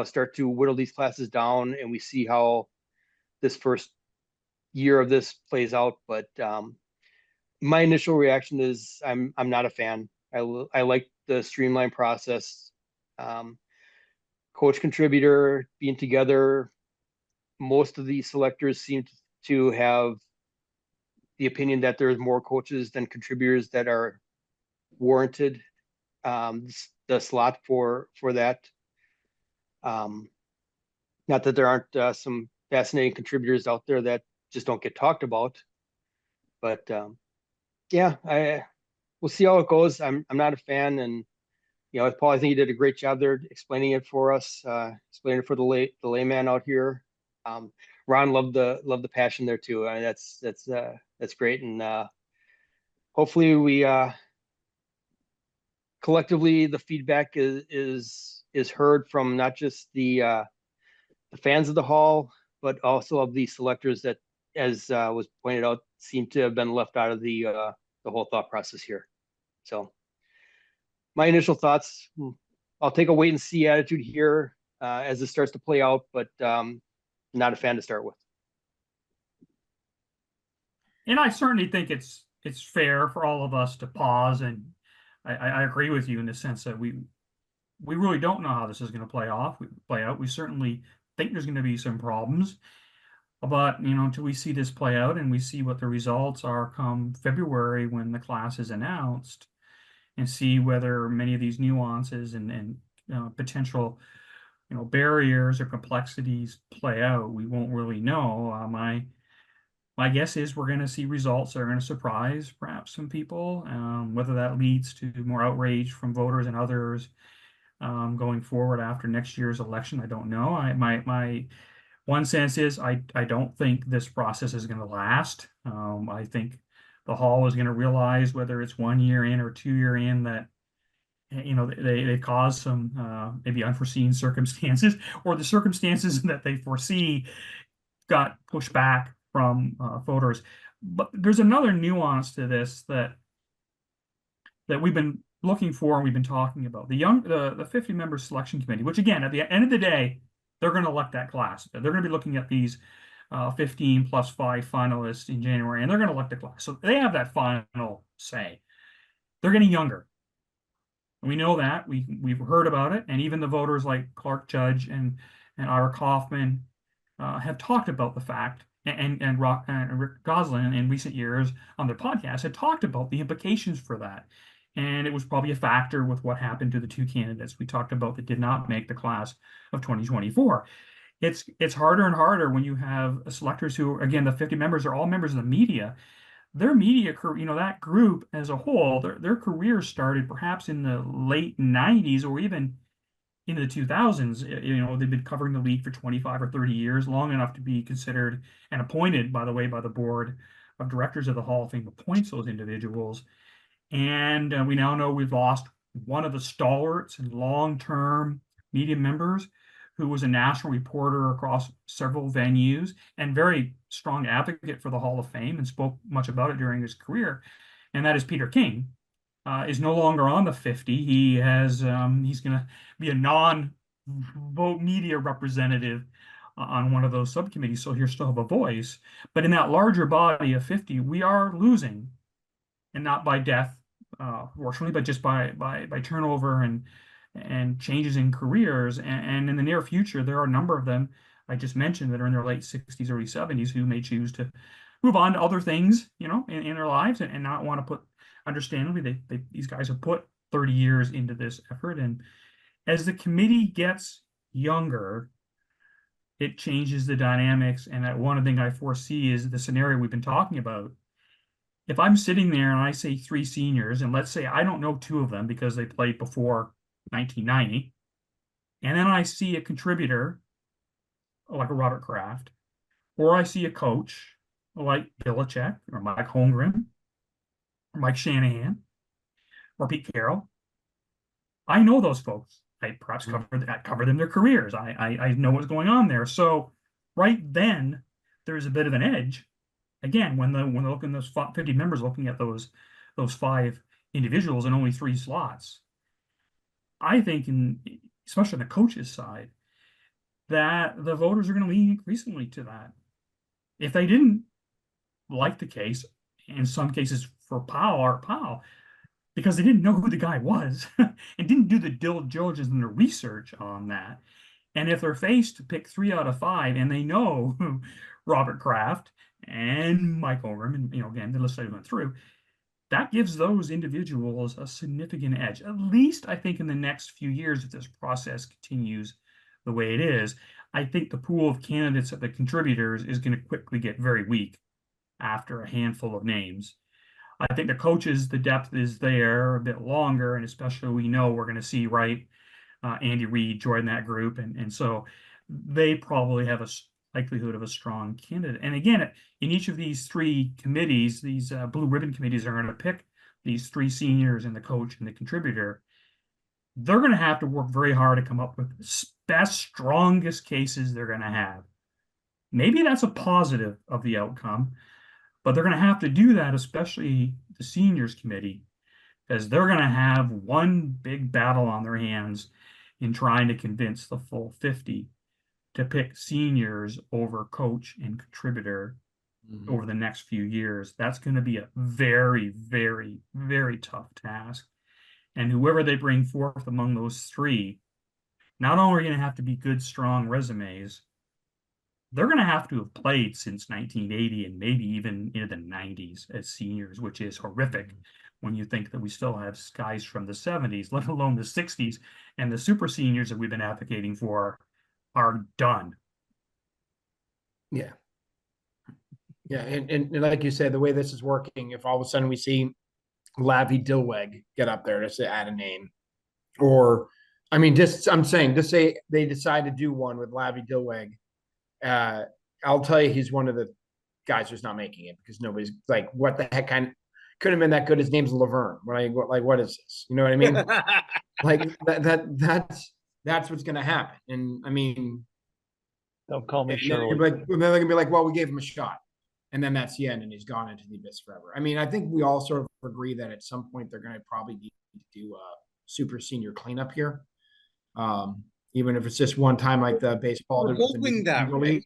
start to whittle these classes down, and we see how this first year of this plays out. But my initial reaction is I'm not a fan. I like the streamlined process. Coach contributor being together. Most of the selectors seem to have the opinion that there's more coaches than contributors that are warranted the slot for that. Not that there aren't some fascinating contributors out there that just don't get talked about, but yeah, we'll see how it goes. I'm not a fan, and Paul, I think you did a great job there explaining it for us, explaining it for the layman out here. Ron loved the passion there too. I mean, that's great, and hopefully we collectively the feedback is heard from not just the fans of the hall, but also of the selectors that, as was pointed out, seem to have been left out of the whole thought process here. So my initial thoughts, I'll take a wait and see attitude here as this starts to play out, but not a fan to start with. And I certainly think it's fair for all of us to pause, and I agree with you in the sense that we really don't know how this is going to play out. We certainly think there's going to be some problems, but until we see this play out and we see what the results are come February when the class is announced, and see whether many of these nuances and potential barriers or complexities play out, we won't really know. My guess is we're going to see results that are going to surprise perhaps some people. Whether that leads to more outrage from voters and others going forward after next year's election, I don't know. My one sense is I don't think this process is going to last. I think the hall is going to realize, whether it's 1 year in or 2 year in, that they caused some maybe unforeseen circumstances, or the circumstances that they foresee got pushed back from voters. But there's another nuance to this that we've been looking for and we've been talking about. The 50-member selection committee, which again, at the end of the day, they're going to elect that class. They're going to be looking at these 15 plus 5 finalists in January, and they're going to elect the class. So they have that final say. They're getting younger. And we know that. We've heard about it. And even the voters like Clark Judge and Ira Kaufman have talked about the fact, and Rick Goslin in recent years on their podcast had talked about the implications for that. And it was probably a factor with what happened to the 2 candidates we talked about that did not make the class of 2024. It's harder and harder when you have selectors who, again, the 50 members are all members of the media. Their media, that group as a whole, their careers started perhaps in the late 90s or even into the 2000s. They've been covering the league for 25 or 30 years, long enough to be considered and appointed, by the way, by the board of directors of the Hall of Fame appoints those individuals. And we now know we've lost one of the stalwarts and long-term media members who was a national reporter across several venues and very strong advocate for the Hall of Fame and spoke much about it during his career. And that is Peter King. Is no longer on the 50. He's going to be a non-vote media representative on one of those subcommittees, so he'll still have a voice. But in that larger body of 50, we are losing, and not by death, fortunately, but just by turnover and changes in careers. And in the near future, there are a number of them I just mentioned that are in their late 60s, early 70s, who may choose to move on to other things, in their lives, and not want to put, understandably, these guys have put 30 years into this effort. And as the committee gets younger, it changes the dynamics. And that one thing I foresee is the scenario we've been talking about. If I'm sitting there and I say 3 seniors, and let's say I don't know 2 of them because they played before 1990, and then I see a contributor like a Robert Kraft, or I see a coach like Belichick or Mike Holmgren or Mike Shanahan or Pete Carroll, I know those folks. I perhaps cover them their careers. I know what's going on there. So right then there's a bit of an edge. Again, when they're looking, those 50 members looking at those 5 individuals and only 3 slots, I think, especially on the coaches' side, that the voters are going to lean increasingly to that. If they didn't like the case, in some cases for Art Powell, because they didn't know who the guy was and didn't do the diligence and the research on that. And if they're faced to pick 3 out of 5 and they know Robert Kraft and Mike Holmgren, and again, the list I went through, that gives those individuals a significant edge, at least I think in the next few years, if this process continues the way it is. I think the pool of candidates at the contributors is going to quickly get very weak after a handful of names. I think the coaches, the depth is there a bit longer, and especially we know we're going to see Andy Reid join that group, and so they probably have a likelihood of a strong candidate. And again, in each of these 3 committees, these blue ribbon committees are going to pick these 3 seniors and the coach and the contributor. they're going to have to work very hard to come up with the best, strongest cases they're going to have. Maybe that's a positive of the outcome, but they're going to have to do that, especially the seniors committee, because they're going to have one big battle on their hands in trying to convince the full 50 to pick seniors over coach and contributor over the next few years. That's going to be a very, very, very tough task. And whoever they bring forth among those three, not only are going to have to be good, strong resumes, they're going to have to have played since 1980 and maybe even into the 90s as seniors, which is horrific when you think that we still have guys from the 70s, let alone the 60s, and the super seniors that we've been advocating for are done. Yeah. Yeah, and like you said, the way this is working, if all of a sudden we see Lavi Dilweg get up there to add a name, or I mean, I'm saying, just say they decide to do one with Lavi Dilweg, I'll tell you, he's one of the guys who's not making it because nobody's like, what the heck? Couldn't have been that good. His name's Laverne. What is this? You know what I mean? Like that's what's going to happen. And I mean, Don't call me and Shirley. then they're going to be like, well, we gave him a shot. And then that's the end, and he's gone into the abyss forever. I mean, I think we all sort of agree that at some point they're going to probably need to do a super senior cleanup here. Even if it's just one time, like the baseball. We're hoping that way.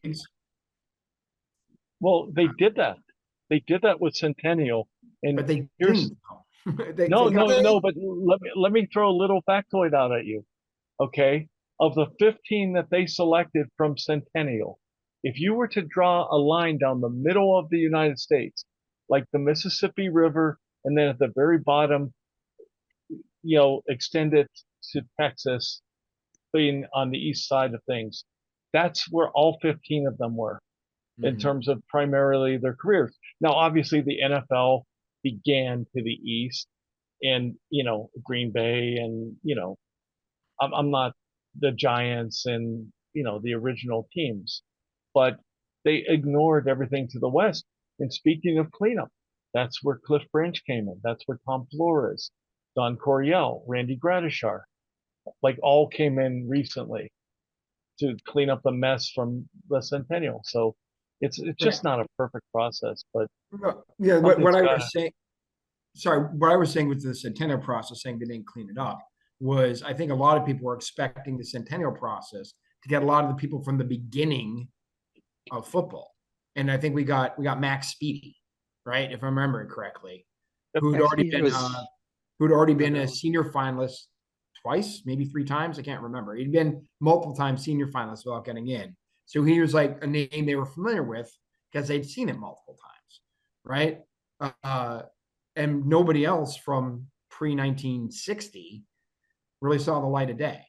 Well, they did that. They did that with Centennial. And but they here's didn't. No, but let me throw a little factoid out at you. Okay. Of the 15 that they selected from Centennial, if you were to draw a line down the middle of the United States, like the Mississippi River, and then at the very bottom, extend it to Texas, being on the east side of things, that's where all 15 of them were in terms of primarily their careers. Now, obviously, the NFL began to the east, and Green Bay, and I'm not the Giants and the original teams, but they ignored everything to the west. And speaking of cleanup, that's where Cliff Branch came in. That's where Tom Flores, Don Coryell, Randy Gradishar, all came in recently to clean up the mess from the Centennial. So it's just not a perfect process, but yeah, what I was saying. Sorry, what I was saying with the Centennial process, saying they didn't clean it up, was I think a lot of people were expecting the Centennial process to get a lot of the people from the beginning of football, and I think we got Max Speedy, right, if I'm remembering correctly, who'd already been a senior finalist twice, maybe 3 times. I can't remember. He'd been multiple times senior finalist without getting in. So he was like a name they were familiar with because they'd seen it multiple times, right? And nobody else from pre-1960 really saw the light of day.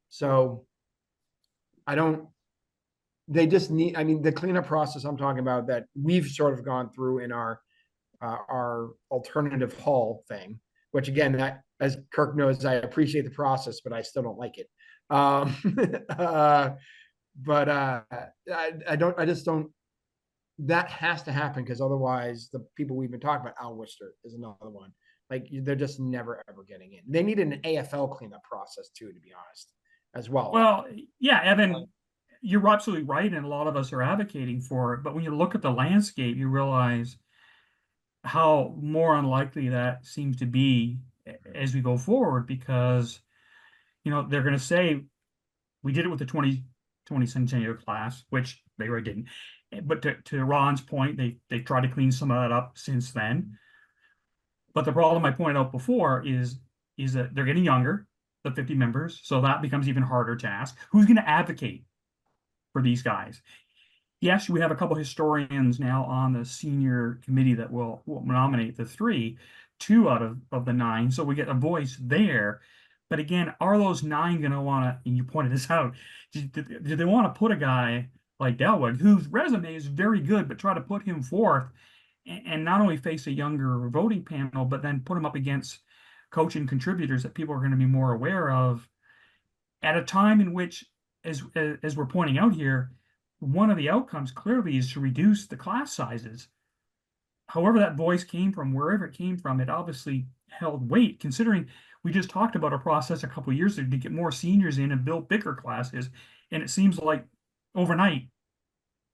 So they just need, I mean, the cleanup process I'm talking about that we've sort of gone through in our alternative hall thing, which again, that, as Kirk knows, I appreciate the process, but I still don't like it. I just don't, that has to happen because otherwise the people we've been talking about, Al Worcester is another one. Like they're just never, ever getting in. They need an AFL cleanup process too, to be honest, as well. Well, yeah, Evan, you're absolutely right. And a lot of us are advocating for it. But when you look at the landscape, you realize how more unlikely that seems to be as we go forward, because, they're going to say, we did it with the 2020 Centennial class, which they already didn't. But to Ron's point, they tried to clean some of that up since then. But the problem I pointed out before is that they're getting younger, the 50 members, so that becomes even harder to ask. Who's going to advocate for these guys? Yes, we have a couple historians now on the senior committee that will nominate the 3, 2 out of the 9, so we get a voice there. But again, are those 9 going to want to, and you pointed this out, do they want to put a guy like Delwood, whose resume is very good, but try to put him forth and not only face a younger voting panel, but then put him up against coaching contributors that people are going to be more aware of at a time in which, as we're pointing out here, one of the outcomes clearly is to reduce the class sizes. However that voice came from, wherever it came from, it obviously held weight, considering we just talked about a process a couple of years ago to get more seniors in and build bigger classes. And it seems like overnight,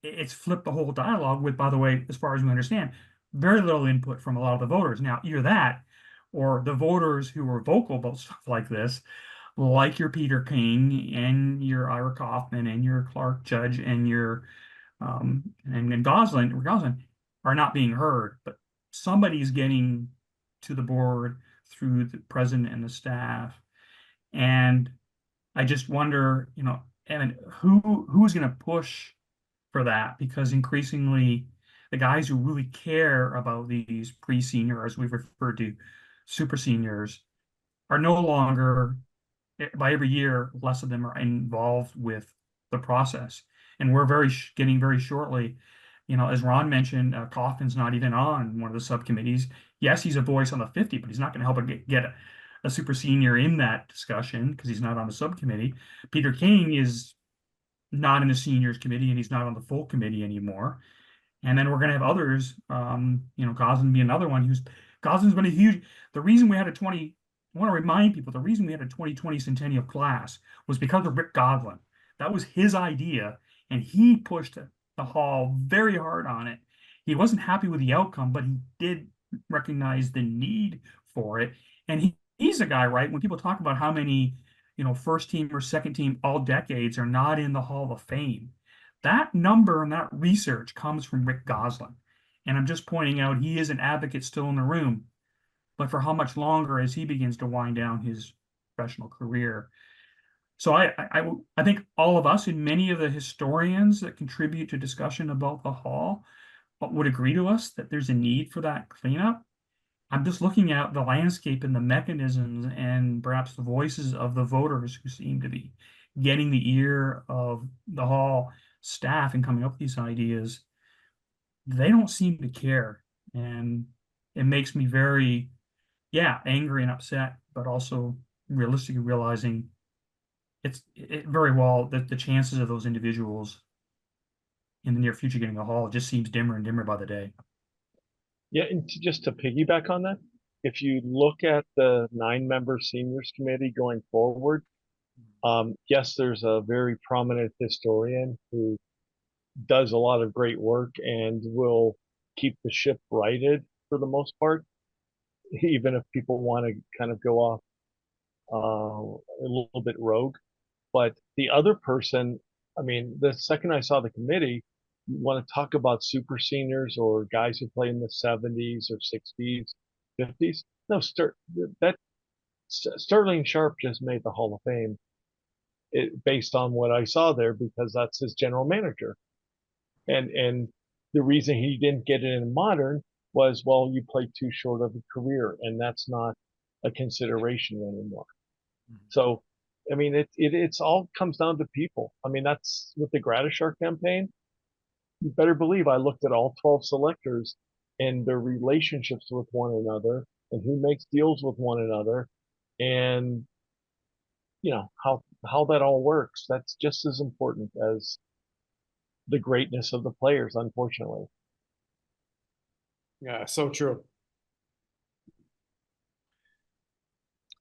it's flipped the whole dialogue with, by the way, as far as we understand, very little input from a lot of the voters. Now, either that or the voters who were vocal about stuff like this, like your Peter King and your Ira Kaufman and your Clark Judge and your and Goslin are not being heard, but somebody's getting to the board through the president and the staff. And I just wonder, Evan, who's going to push for that? Because increasingly, the guys who really care about these pre-senior, as we've referred to, super seniors, are no longer, by every year, less of them are involved with the process. And we're getting very shortly, as Ron mentioned, Kaufman's not even on one of the subcommittees. Yes, he's a voice on the 50, but he's not going to help get a super senior in that discussion because he's not on the subcommittee. Peter King is not in the seniors committee and he's not on the full committee anymore. And then we're going to have others, Goslin be another one Goslin's been the reason we had I want to remind people, the reason we had a 2020 centennial class was because of Rick Goslin. That was his idea, and he pushed the hall very hard on it. He wasn't happy with the outcome, but he did recognize the need for it. And he's a guy, right? When people talk about how many, first team or second team all decades are not in the Hall of Fame, that number and that research comes from Rick Goslin. And I'm just pointing out he is an advocate still in the room, but for how much longer as he begins to wind down his professional career. So I think all of us and many of the historians that contribute to discussion about the hall would agree to us that there's a need for that cleanup. I'm just looking at the landscape and the mechanisms and perhaps the voices of the voters who seem to be getting the ear of the hall staff and coming up with these ideas. They don't seem to care. And it makes me very, angry and upset, but also realistically realizing it very well that the chances of those individuals in the near future getting a hall just seems dimmer and dimmer by the day. Yeah, and just to piggyback on that, if you look at the 9-member seniors committee going forward, yes, there's a very prominent historian who does a lot of great work and will keep the ship righted for the most part, even if people want to kind of go off a little bit rogue. But the other person, I mean, the second I saw the committee, you want to talk about super seniors or guys who play in the 70s or 60s, 50s. No, Sterling Sharp just made the Hall of Fame based on what I saw there because that's his general manager. And the reason he didn't get it in modern was, well, you played too short of a career, and that's not a consideration anymore. So, I mean, it's all comes down to people. I mean, that's with the Gradishar campaign. You better believe I looked at all 12 selectors and their relationships with one another and who makes deals with one another and, how that all works. That's just as important as the greatness of the players, unfortunately. Yeah, so true.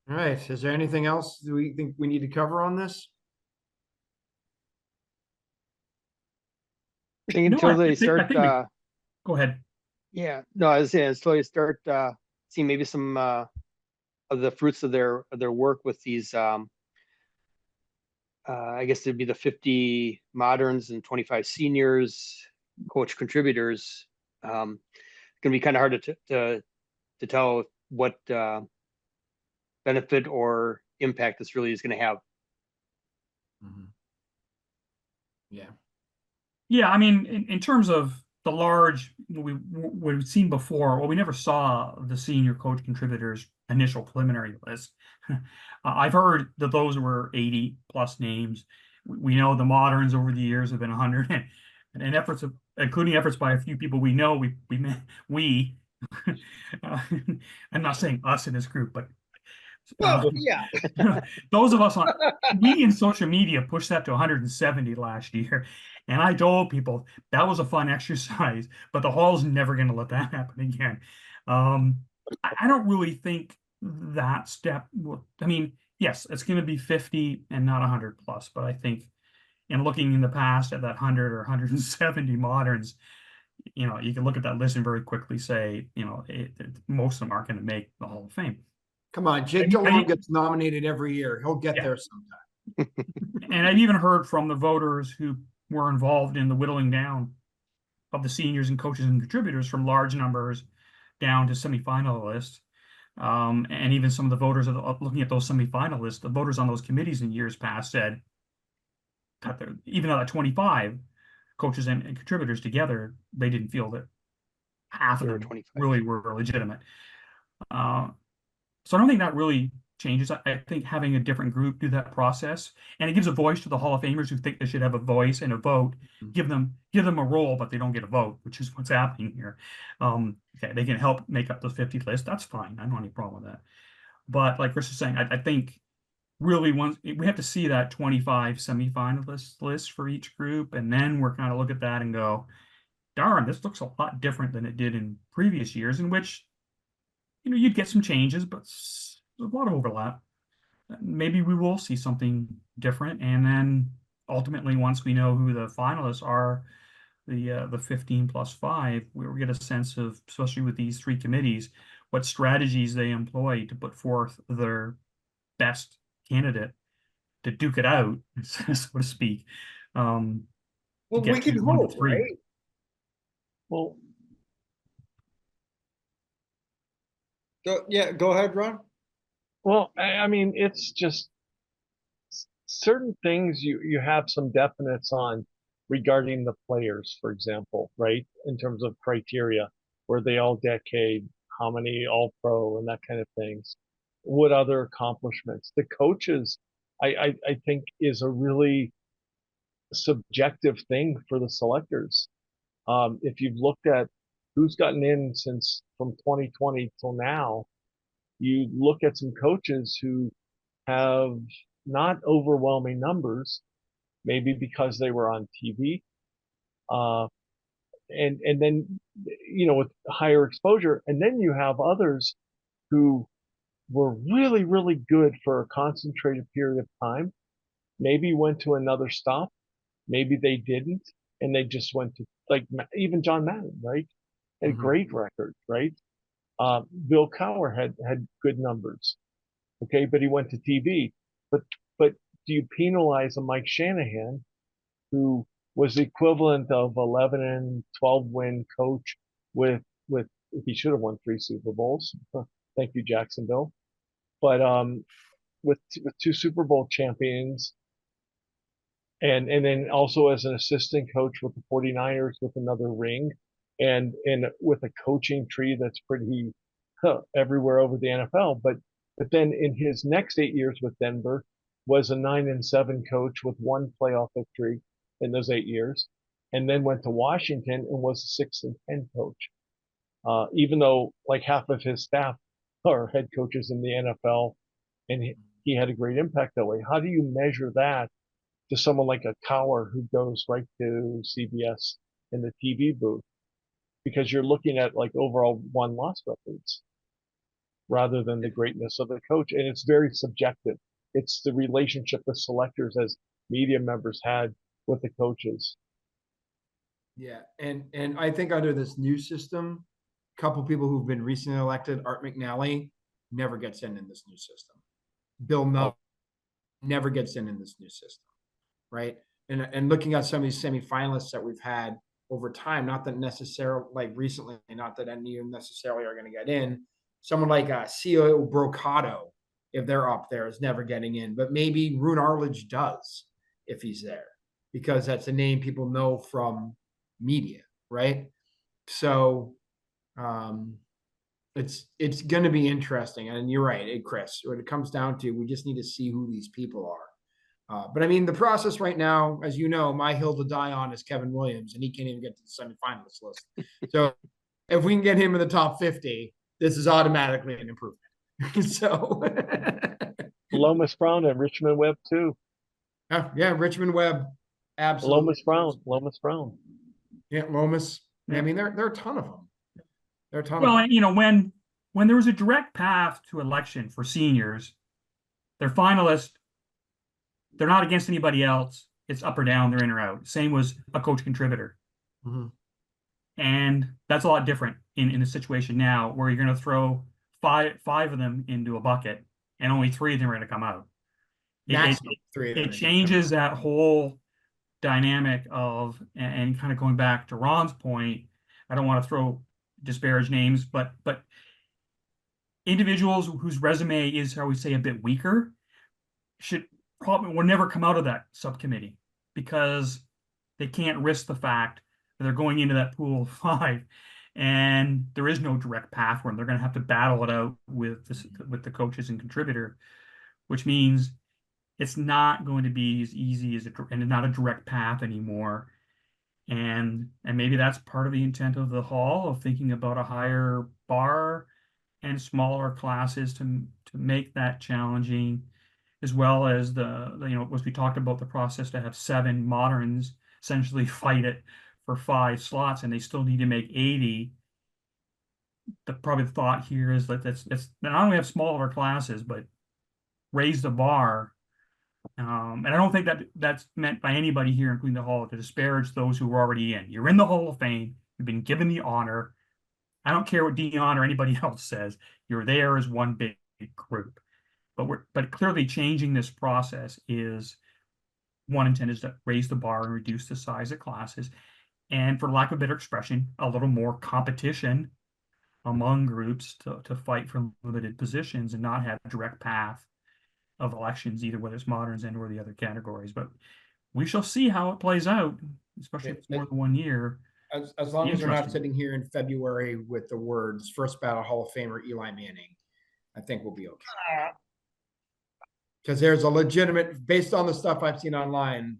All right. Is there anything else that we think we need to cover on this? I think until they start, go ahead. Yeah, no, I was saying until they start seeing maybe some of the fruits of their work with these. I guess it'd be the 50 moderns and 25 seniors, coach contributors. It's going to be kind of hard to tell what benefit or impact this really is going to have. Mm-hmm. Yeah. Yeah, I mean, in terms of the large, we've seen before, well, we never saw the senior coach contributors initial preliminary list. I've heard that those were 80 plus names. We know the moderns over the years have been 100 and efforts of, including efforts by a few people we know, I'm not saying us in this group, but yeah. those of us we in social media pushed that to 170 last year. And I told people that was a fun exercise, but the hall's never going to let that happen again. I don't really think that step I mean, yes, it's going to be 50 and not 100 plus, but I think in looking in the past at that 100 or 170 moderns, you can look at that list and very quickly say, most of them aren't going to make the Hall of Fame. Come on, Jake Delhomme gets nominated every year. He'll get there sometime. And I've even heard from the voters who were involved in the whittling down of the seniors and coaches and contributors from large numbers down to semifinalists. And even some of the voters looking at those semifinalists, the voters on those committees in years past said, even though at 25 coaches and contributors together, they didn't feel that half of them 25. really were legitimate. So I don't think that really changes. I think having a different group do that process, and it gives a voice to the Hall of Famers who think they should have a voice and a vote. Give them a role, but they don't get a vote, which is what's happening here. Okay, they can help make up the 50 list. That's fine. I don't have any problem with that. But like Chris is saying, I think really we have to see that 25 semifinalist list for each group, and then we're kind of look at that and go, darn, this looks a lot different than it did in previous years, in which you'd get some changes, but there's a lot of overlap. Maybe we will see something different, and then ultimately, once we know who the finalists are, the 15 plus 5, we'll get a sense of, especially with these 3 committees, what strategies they employ to put forth their best candidate to duke it out, so to speak. Well, we can hope, right? Well, go ahead, Ron. Well, I mean, it's just certain things you have some definites on regarding the players, for example, right? In terms of criteria, were they all decade, how many all pro and that kind of things. What other accomplishments? The coaches, I think is a really subjective thing for the selectors. If you've looked at who's gotten in since from 2020 till now, you look at some coaches who have not overwhelming numbers, maybe because they were on TV, and then with higher exposure, and then you have others who were really, really good for a concentrated period of time, maybe went to another stop, maybe they didn't, and they just went to, like, even John Madden, right? Had a great record, right? Bill Cowher had good numbers, okay, but he went to TV. But do you penalize a Mike Shanahan who was the equivalent of 11 and 12 win coach with he should have won 3 Super Bowls. Thank you, Jacksonville. But with 2 Super Bowl champions, and then also as an assistant coach with the 49ers with another ring, and with a coaching tree that's pretty everywhere over the NFL. But then in his next 8 years with Denver was a 9-7 coach with 1 playoff victory in those 8 years, and then went to Washington and was a 6-10 coach. Even though like half of his staff are head coaches in the NFL, and he had a great impact that way. How do you measure that to someone like a Cowher who goes right to CBS in the TV booth? Because you're looking at like overall won-loss records rather than the greatness of the coach. And it's very subjective. It's the relationship the selectors as media members had with the coaches. Yeah. And I think under this new system, a couple people who've been recently elected, Art McNally never gets in this new system. Bill Null never gets in this new system, right? And looking at some of these semifinalists that we've had over time, not that necessarily, like recently, not that any of them necessarily are going to get in. Someone like CEO Brocato, if they're up there, is never getting in. But maybe Rune Arledge does if he's there, because that's a name people know from media, right? So it's going to be interesting. And you're right, Chris, what it comes down to, we just need to see who these people are. But I mean, the process right now, as you know, my hill to die on is Kevin Williams, and he can't even get to the semifinalist list. So if we can get him in the top 50, this is automatically an improvement. So Lomas Brown and Richmond Webb too. Yeah, Richmond Webb, absolutely. Lomas Brown. Yeah, Lomas. Yeah. I mean, there are a ton of them. There are a ton Well, of them. and when when there was a direct path to election for seniors, they're finalists. They're not against anybody else. It's up or down, they're in or out. Same was a coach contributor. Mhm. And that's a lot different in the situation now where you're going to throw five of them into a bucket and only 3 of them are going to come out. Maximum 3 of them It are gonna changes that whole dynamic of, and kind of going back to Ron's point, I don't want to throw disparage names, but individuals whose resume is, how we say, a bit weaker will never come out of that subcommittee because they can't risk the fact that they're going into that pool of 5 and there is no direct path for them. They're going to have to battle it out with the coaches and contributor, which means it's not going to be as easy and not a direct path anymore. And maybe that's part of the intent of the hall, of thinking about a higher bar and smaller classes to make that challenging, as well as as we talked about, the process to have 7 moderns essentially fight it for 5 slots, and they still need to make 80. Probably the thought here is that that's not only have smaller classes, but raise the bar. And I don't think that that's meant by anybody here, including the hall, to disparage those who are already in. You're in the Hall of Fame. You've been given the honor. I don't care what Dion or anybody else says. You're there as one big group. But clearly changing this process is one intent is to raise the bar and reduce the size of classes. And for lack of a better expression, a little more competition among groups to fight for limited positions and not have a direct path of elections, either whether it's moderns and or the other categories. But we shall see how it plays out, especially if it's more than 1 year. As long as we're not Interesting. sitting here in February with the words first ballot Hall of Famer Eli Manning, I think we'll be okay. Because there's a legitimate, based on the stuff I've seen online,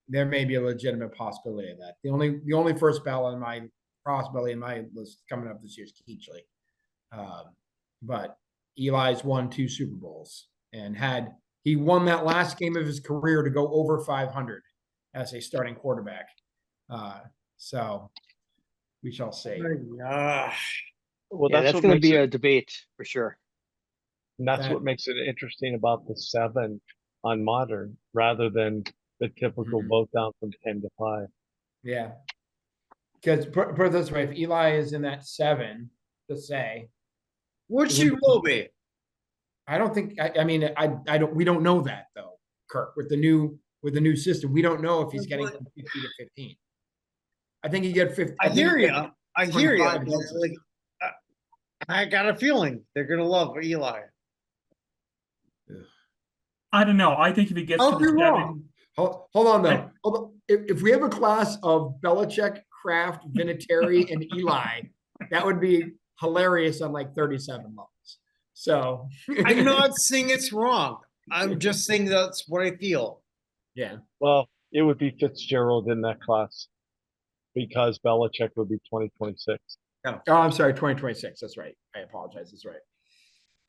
there may be a legitimate possibility of that. The only first ballot in my possibility in my list coming up this year is Keachley. But Eli's won 2 Super Bowls and he won that last game of his career to go over 500 as a starting quarterback. So we shall see. Well, Yeah, that's that's what going to makes be it, a debate for sure. and that's what makes it interesting about the 7 on modern rather than the typical vote down from 10 to 5. Yeah. Because put it this way, if Eli is in that 7, to say, Which he will be. I don't think. I mean, I don't. We don't know that though, Kirk. With the new system, we don't know if he's getting from 50 to 15. I think he get 50. I hear you. I hear you. 25 votes. Like, I got a feeling they're gonna love Eli. I don't know. I think if he gets to I'll the be 7, wrong. Hold on though. Hold on. If we have a class of Belichick, Kraft, Vinatieri, and Eli, that would be hilarious on like 37 levels. So I'm not saying it's wrong. I'm just saying that's what I feel. yeah. Well, it would be Fitzgerald in that class because Belichick would be 2026. Oh, I'm sorry, 2026. That's right. I apologize. That's right.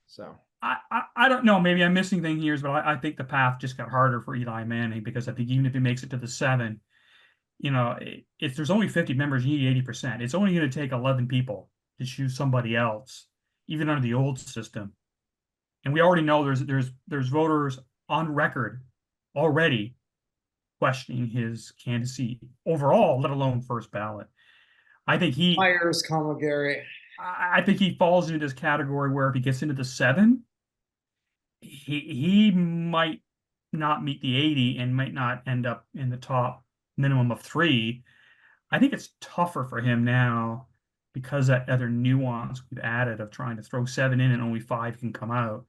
So I don't know. Maybe I'm missing things here, but I think the path just got harder for Eli Manning, because I think even if he makes it to the 7, if there's only 50 members, you need 80%. It's only going to take 11 people to choose somebody else, even under the old system. And we already know there's voters on record already questioning his candidacy overall, let alone first ballot. I think Myers, Kamagari. I think he falls into this category where if he gets into the 7, he might not meet the 80 and might not end up in the top minimum of 3. I think it's tougher for him now because that other nuance we've added of trying to throw 7 in and only 5 can come out.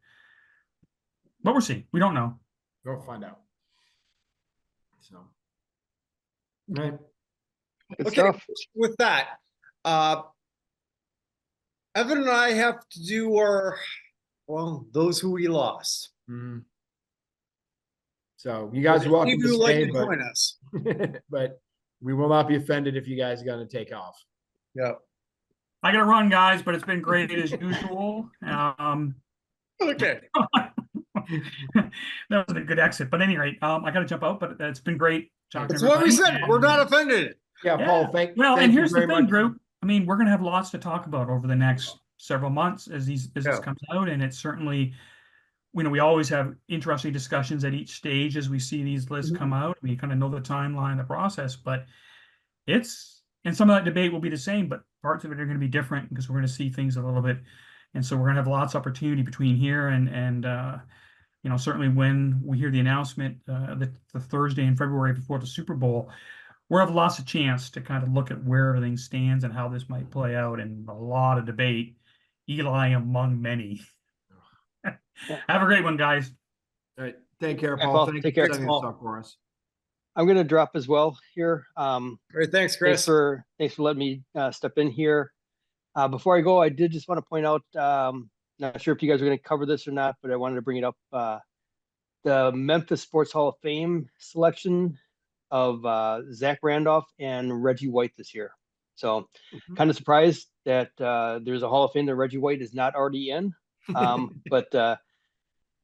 But we'll see. We don't know. we'll find out. So, right. Good Okay, stuff. with that, Evan and I have to do those who we lost. Mhm. So you guys are welcome Maybe to you like stay, to but, join us. but we will not be offended if you guys are going to take off. Yeah. I gotta run, guys, but it's been great as usual. Okay. That was a good exit. But at any rate, I gotta jump out, but it's been great talking That's to what we everybody. said. We're not offended. Yeah, Yeah. Paul, Well, thank and you here's the very thing, much. group. I mean, we're gonna have lots to talk about over the next several months as this Yeah. comes out, and it's certainly, we always have interesting discussions at each stage as we see these lists come out. We kind of know the timeline, the process, but and some of that debate will be the same, but parts of it are going to be different because we're going to see things a little bit. And so we're going to have lots of opportunity between here and certainly when we hear the announcement, the Thursday in February before the Super Bowl, we'll have lots of chance to kind of look at where everything stands and how this might play out, and a lot of debate, Eli among many. Have a great one, guys. All right. Take care, Yeah, Paul. Paul, Thank take you care. for setting this up for us. I'm going to drop as well here. All right, thanks, Chris. Thanks for letting me step in here. Before I go, I did just want to point out, not sure if you guys are going to cover this or not, but I wanted to bring it up. The Memphis Sports Hall of Fame selection of Zach Randolph and Reggie White this year. So kind of surprised that there's a Hall of Fame that Reggie White is not already in. But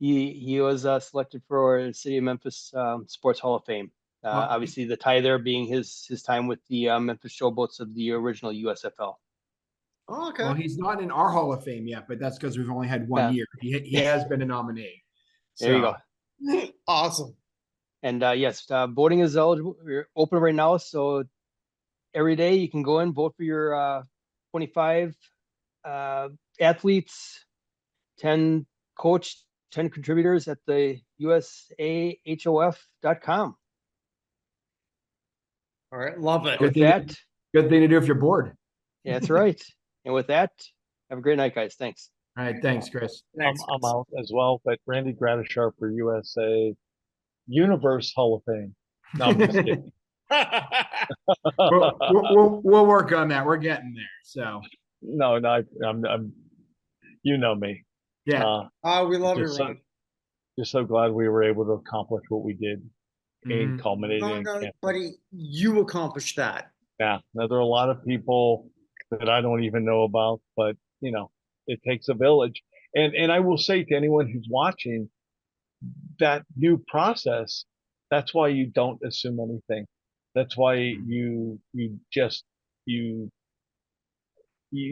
he was selected for the City of Memphis Sports Hall of Fame. Obviously, the tie there being his time with the Memphis Showboats of the original USFL. Oh, okay. Well, he's not in our Hall of Fame yet, but that's because we've only had one year. He has been a nominee. There you go. Awesome. And yes, voting is eligible. We're open right now, so every day you can go in, vote for your 25 athletes, 10 coach, 10 contributors at the usahof.com. All right, love it. With that, good thing to do if you're bored. Yeah, that's right. And with that, have a great night, guys. Thanks. All right, thanks, Chris. Thanks, I'm out as well, but Randy Gradishar for USA Universe Hall of Fame. No, I'm just kidding. We'll work on that. We're getting there. So no, I'm you know me. Yeah. We love you, just Ron. Just so glad we were able to accomplish what we did in No, culminating. buddy, you accomplished that. Yeah, now there are a lot of people that I don't even know about, but it takes a village. And I will say to anyone who's watching, that new process, that's why you don't assume anything. That's why you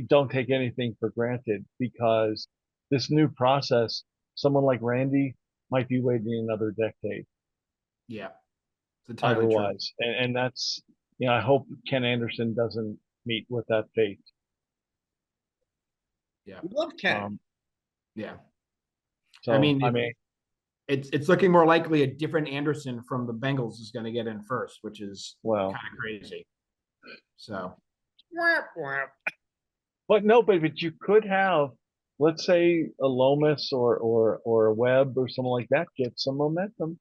don't take anything for granted, because this new process, someone like Randy might be waiting another decade. Yeah. Otherwise. And that's, I hope Ken Anderson doesn't meet with that fate. Yeah. We love Ken. Yeah. So, I mean, it's looking more likely a different Anderson from the Bengals is going to get in first, which is kind of crazy. So. But you could have, let's say, a Lomas or a Webb or someone like that get some momentum.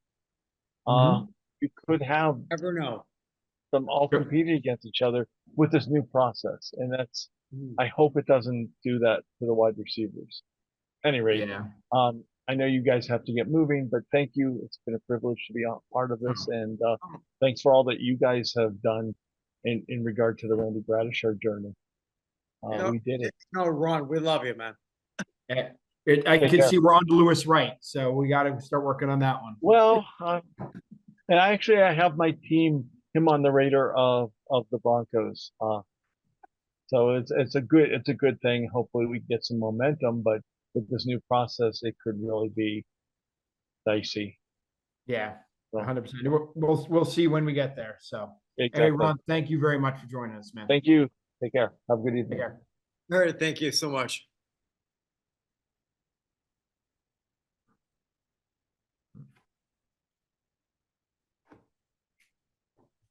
You could have never know them all competing against each other with this new process, and that's. I hope it doesn't do that to the wide receivers. Anyway, I know you guys have to get moving, but thank you. It's been a privilege to be a part of this, and thanks for all that you guys have done in regard to the Randy Gradishar journey. We did it. No, Ron, we love you, man. I can see we're on to Lewis Wright, so we got to start working on that one. Well, and I have my team, him on the radar of the Broncos. So it's a good thing. Hopefully we get some momentum, but with this new process, it could really be dicey. Yeah, 100%. We'll see when we get there. So, Hey, Ron, thank you very much for joining us, man. Thank you. Take care. Have a good evening. Take care. All right, thank you so much.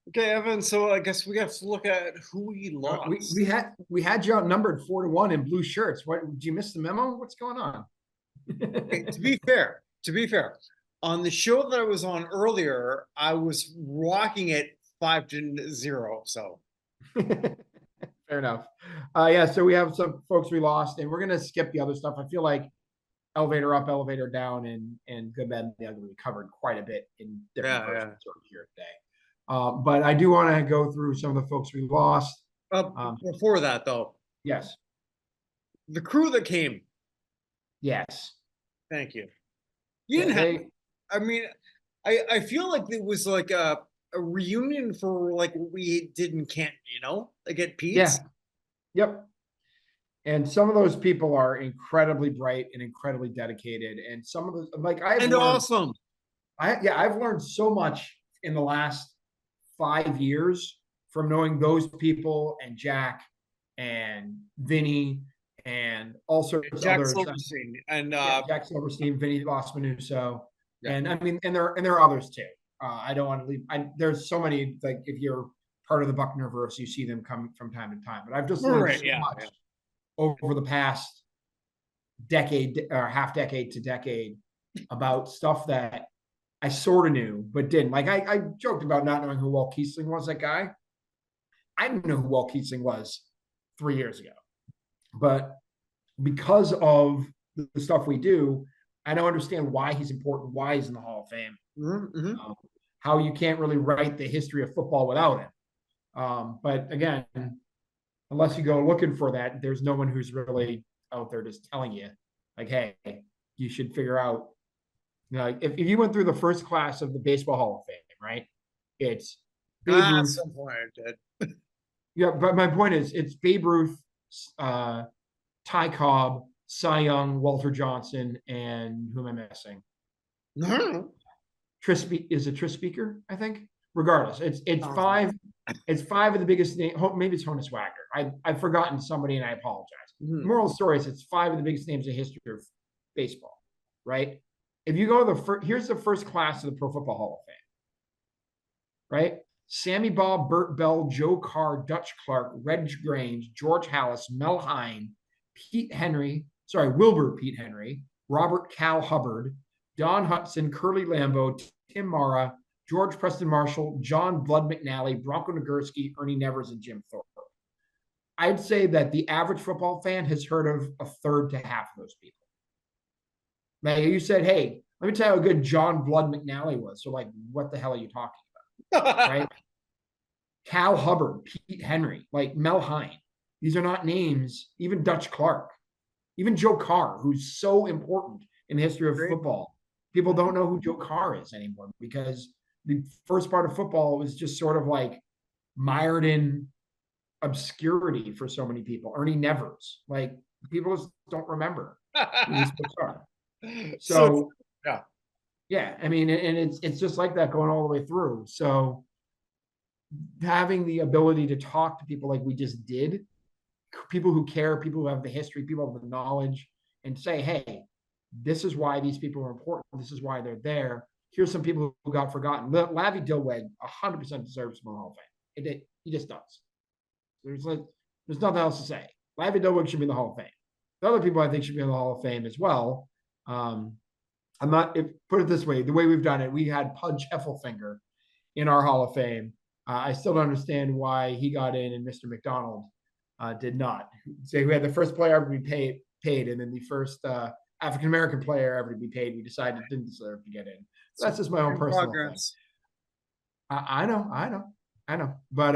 Okay, Evan. So I guess we have to look at who we lost. We had you outnumbered 4-1 in blue shirts. What, did you miss the memo? What's going on? To be fair, on the show that I was on earlier, I was rocking it 5-0. So fair enough. Yeah. So we have some folks we lost, and we're gonna skip the other stuff. I feel like elevator up, elevator down, and good, bad, and the ugly. We covered quite a bit in different versions here today. But I do want to go through some of the folks we lost. Before that, though. Yes. The crew that came. Yes. Thank you. You didn't have. I mean, I feel like it was like a reunion for like what we did in Canton, like at Pete's. Yeah. Yep. And some of those people are incredibly bright and incredibly dedicated. And some of those, like And awesome. I've learned so much in the last 5 years from knowing those people and Jack and Vinny and all sorts of Jack others. Silverstein and Jack Silverstein, Vinny Los Manuso, Yeah. and I mean, and there are others too. I don't want to leave. There's so many. Like if you're part of the Buchner verse, you see them come from time to time. But I've just learned Right, so yeah, much yeah. over the past decade or half decade to decade about stuff that I sort of knew but didn't. Like I joked about not knowing who Walt Kiesling was. That guy, I didn't know who Walt Kiesling was 3 years ago, but because of the stuff we do, I now understand why he's important, why he's in the Hall of Fame, how you can't really write the history of football without him. But again, unless you go looking for that, there's no one who's really out there just telling you, like, hey, you should figure out, you know, if you went through the first class of the Baseball Hall of Fame, right? It's Babe Ruth. Some point I did. Yeah, but my point is, it's Babe Ruth, Ty Cobb, Cy Young, Walter Johnson, and who am I missing? Is it Tris Speaker? I think. Regardless, it's five. It's five of the biggest names. Maybe it's Honus Wagner. I've forgotten somebody, and I apologize. Moral story is it's five of the biggest names in history of baseball, right? If you go to here's the first class of the Pro Football Hall of Fame, right? Sammy Baugh, Burt Bell, Joe Carr, Dutch Clark, Reg Grange, George Halas, Mel Hine, Wilbur Pete Henry, Robert Cal Hubbard, Don Hudson, Curly Lambeau, Tim Mara, George Preston Marshall, John Blood McNally, Bronco Nagurski, Ernie Nevers, and Jim Thorpe. I'd say that the average football fan has heard of a third to half of those people. Now, you said, hey, let me tell you how good John Blood McNally was. So, like, what the hell are you talking about? Right? Cal Hubbard, Pete Henry, like Mel Hine. These are not names, even Dutch Clark, even Joe Carr, who's so important in the history of football. People don't know who Joe Carr is anymore because the first part of football was just sort of like mired in obscurity for so many people. Ernie Nevers, like people just don't remember who these folks are. So yeah. I mean, and it's just like that going all the way through. So having the ability to talk to people like we just did, people who care, people who have the history, people who have the knowledge, and say, hey, this is why these people are important. This is why they're there. Here's some people who got forgotten. Lavi Dilweg 100% deserves the Hall of Fame. He just does. There's nothing else to say. Lavi Dilweg should be in the Hall of Fame. The other people I think should be in the Hall of Fame as well. Put it this way, the way we've done it, we had Pudge Effelfinger in our Hall of Fame. I still don't understand why he got in and Mr. McDonald did not. Say we had the first player ever to be paid, and then the first African-American player ever to be paid, we decided didn't deserve to get in. So that's just my own personal thing. I know. But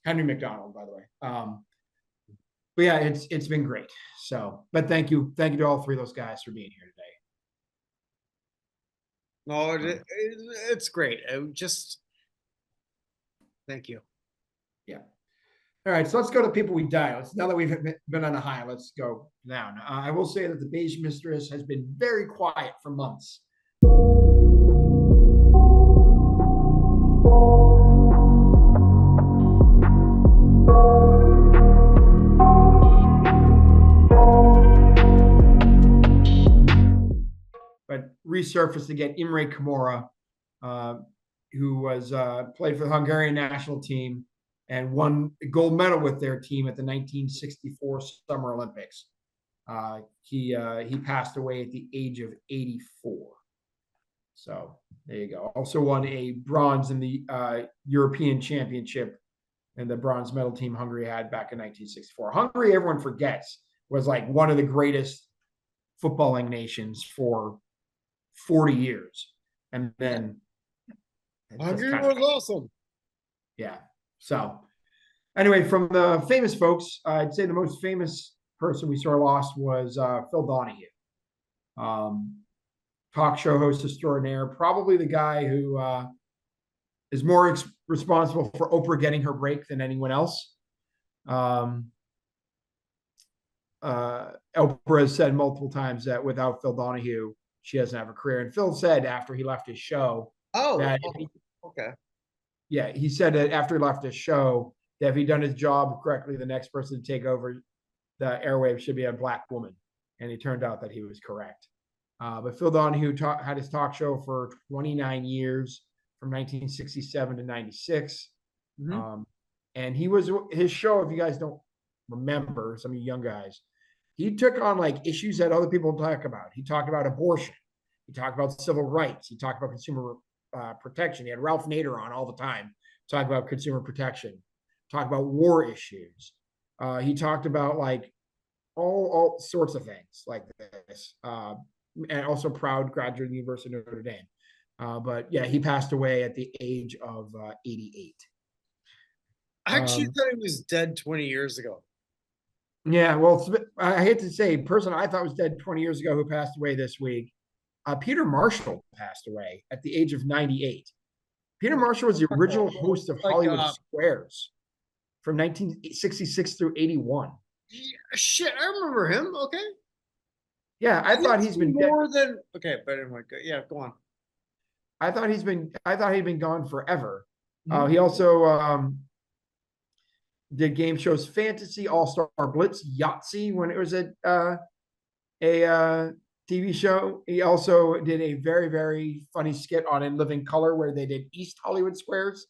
Henry McDonald, by the way. But yeah, it's been great. So, but thank you to all three of those guys for being here today. No, it's great. Thank you. Yeah. All right, so let's go to people we died. Now that we've been on a high, let's go down. I will say that the Beige Mistress has been very quiet for months. But resurfaced again, Imre Kamara, who was played for the Hungarian national team and won a gold medal with their team at the 1964 Summer Olympics. He passed away at the age of 84. So there you go. Also won a bronze in the European Championship and the bronze medal team Hungary had back in 1964. Hungary, everyone forgets, was like one of the greatest footballing nations for 40 years. And then Hungary was awesome. Yeah. So anyway, from the famous folks, I'd say the most famous person we sort of lost was Phil Donahue. Talk show host extraordinaire, probably the guy who is more responsible for Oprah getting her break than anyone else. Oprah has said multiple times that without Phil Donahue, she doesn't have a career. And Phil said after he left his show that Okay. yeah, he said that after he left his show, that if he'd done his job correctly, the next person to take over the airwaves should be a black woman. And it turned out that he was correct. But Phil Donahue had his talk show for 29 years, from 1967 to 96. And his show, if you guys don't remember, some of you young guys, he took on like issues that other people talk about. He talked about abortion. He talked about civil rights. He talked about consumer protection. He had Ralph Nader on all the time, talk about consumer protection, talk about war issues. He talked about like all sorts of things like this. And also proud graduate of the University of Notre Dame. But yeah, he passed away at the age of 88. I actually thought he was dead 20 years ago. Yeah, well, I hate to say, person I thought was dead 20 years ago who passed away this week, Peter Marshall passed away at the age of 98. Peter Marshall was the original host of Hollywood Squares from 1966 through 81. Yeah, shit, I remember him. Okay. Yeah, I thought he's been more than okay, but anyway, yeah, go on. I thought he'd been gone forever. He also did game shows Fantasy, All-Star Blitz, Yahtzee when it was a TV show. He also did a very, very funny skit on In Living Color where they did East Hollywood Squares,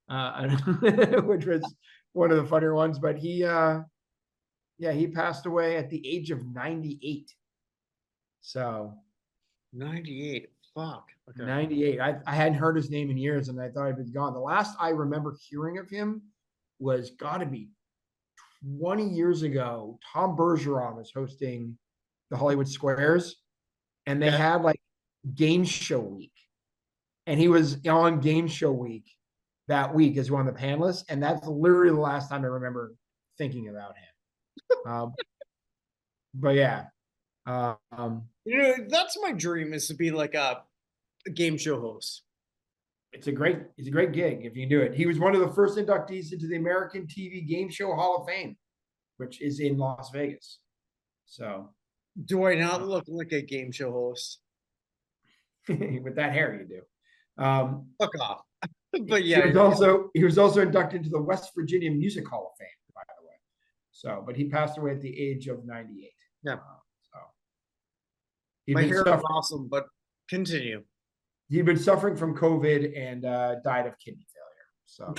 which was one of the funnier ones. But he passed away at the age of 98. So 98. Fuck. Okay. 98. I hadn't heard his name in years and I thought he'd been gone. The last I remember hearing of him was gotta be 20 years ago. Tom Bergeron was hosting the Hollywood Squares and they had like game show week. And he was on game show week that week as one of the panelists. And that's literally the last time I remember thinking about him. But yeah. That's my dream, is to be like a game show host. It's a great gig if you can do it. He was one of the first inductees into the American TV Game Show Hall of Fame, which is in Las Vegas. So, do I not look like a game show host? With that hair, you do. Fuck off. But yeah, he was also inducted into the West Virginia Music Hall of Fame, by the way. So, but he passed away at the age of 98. Yeah. So my hair is awesome, but continue. He'd been suffering from COVID and died of kidney failure. So,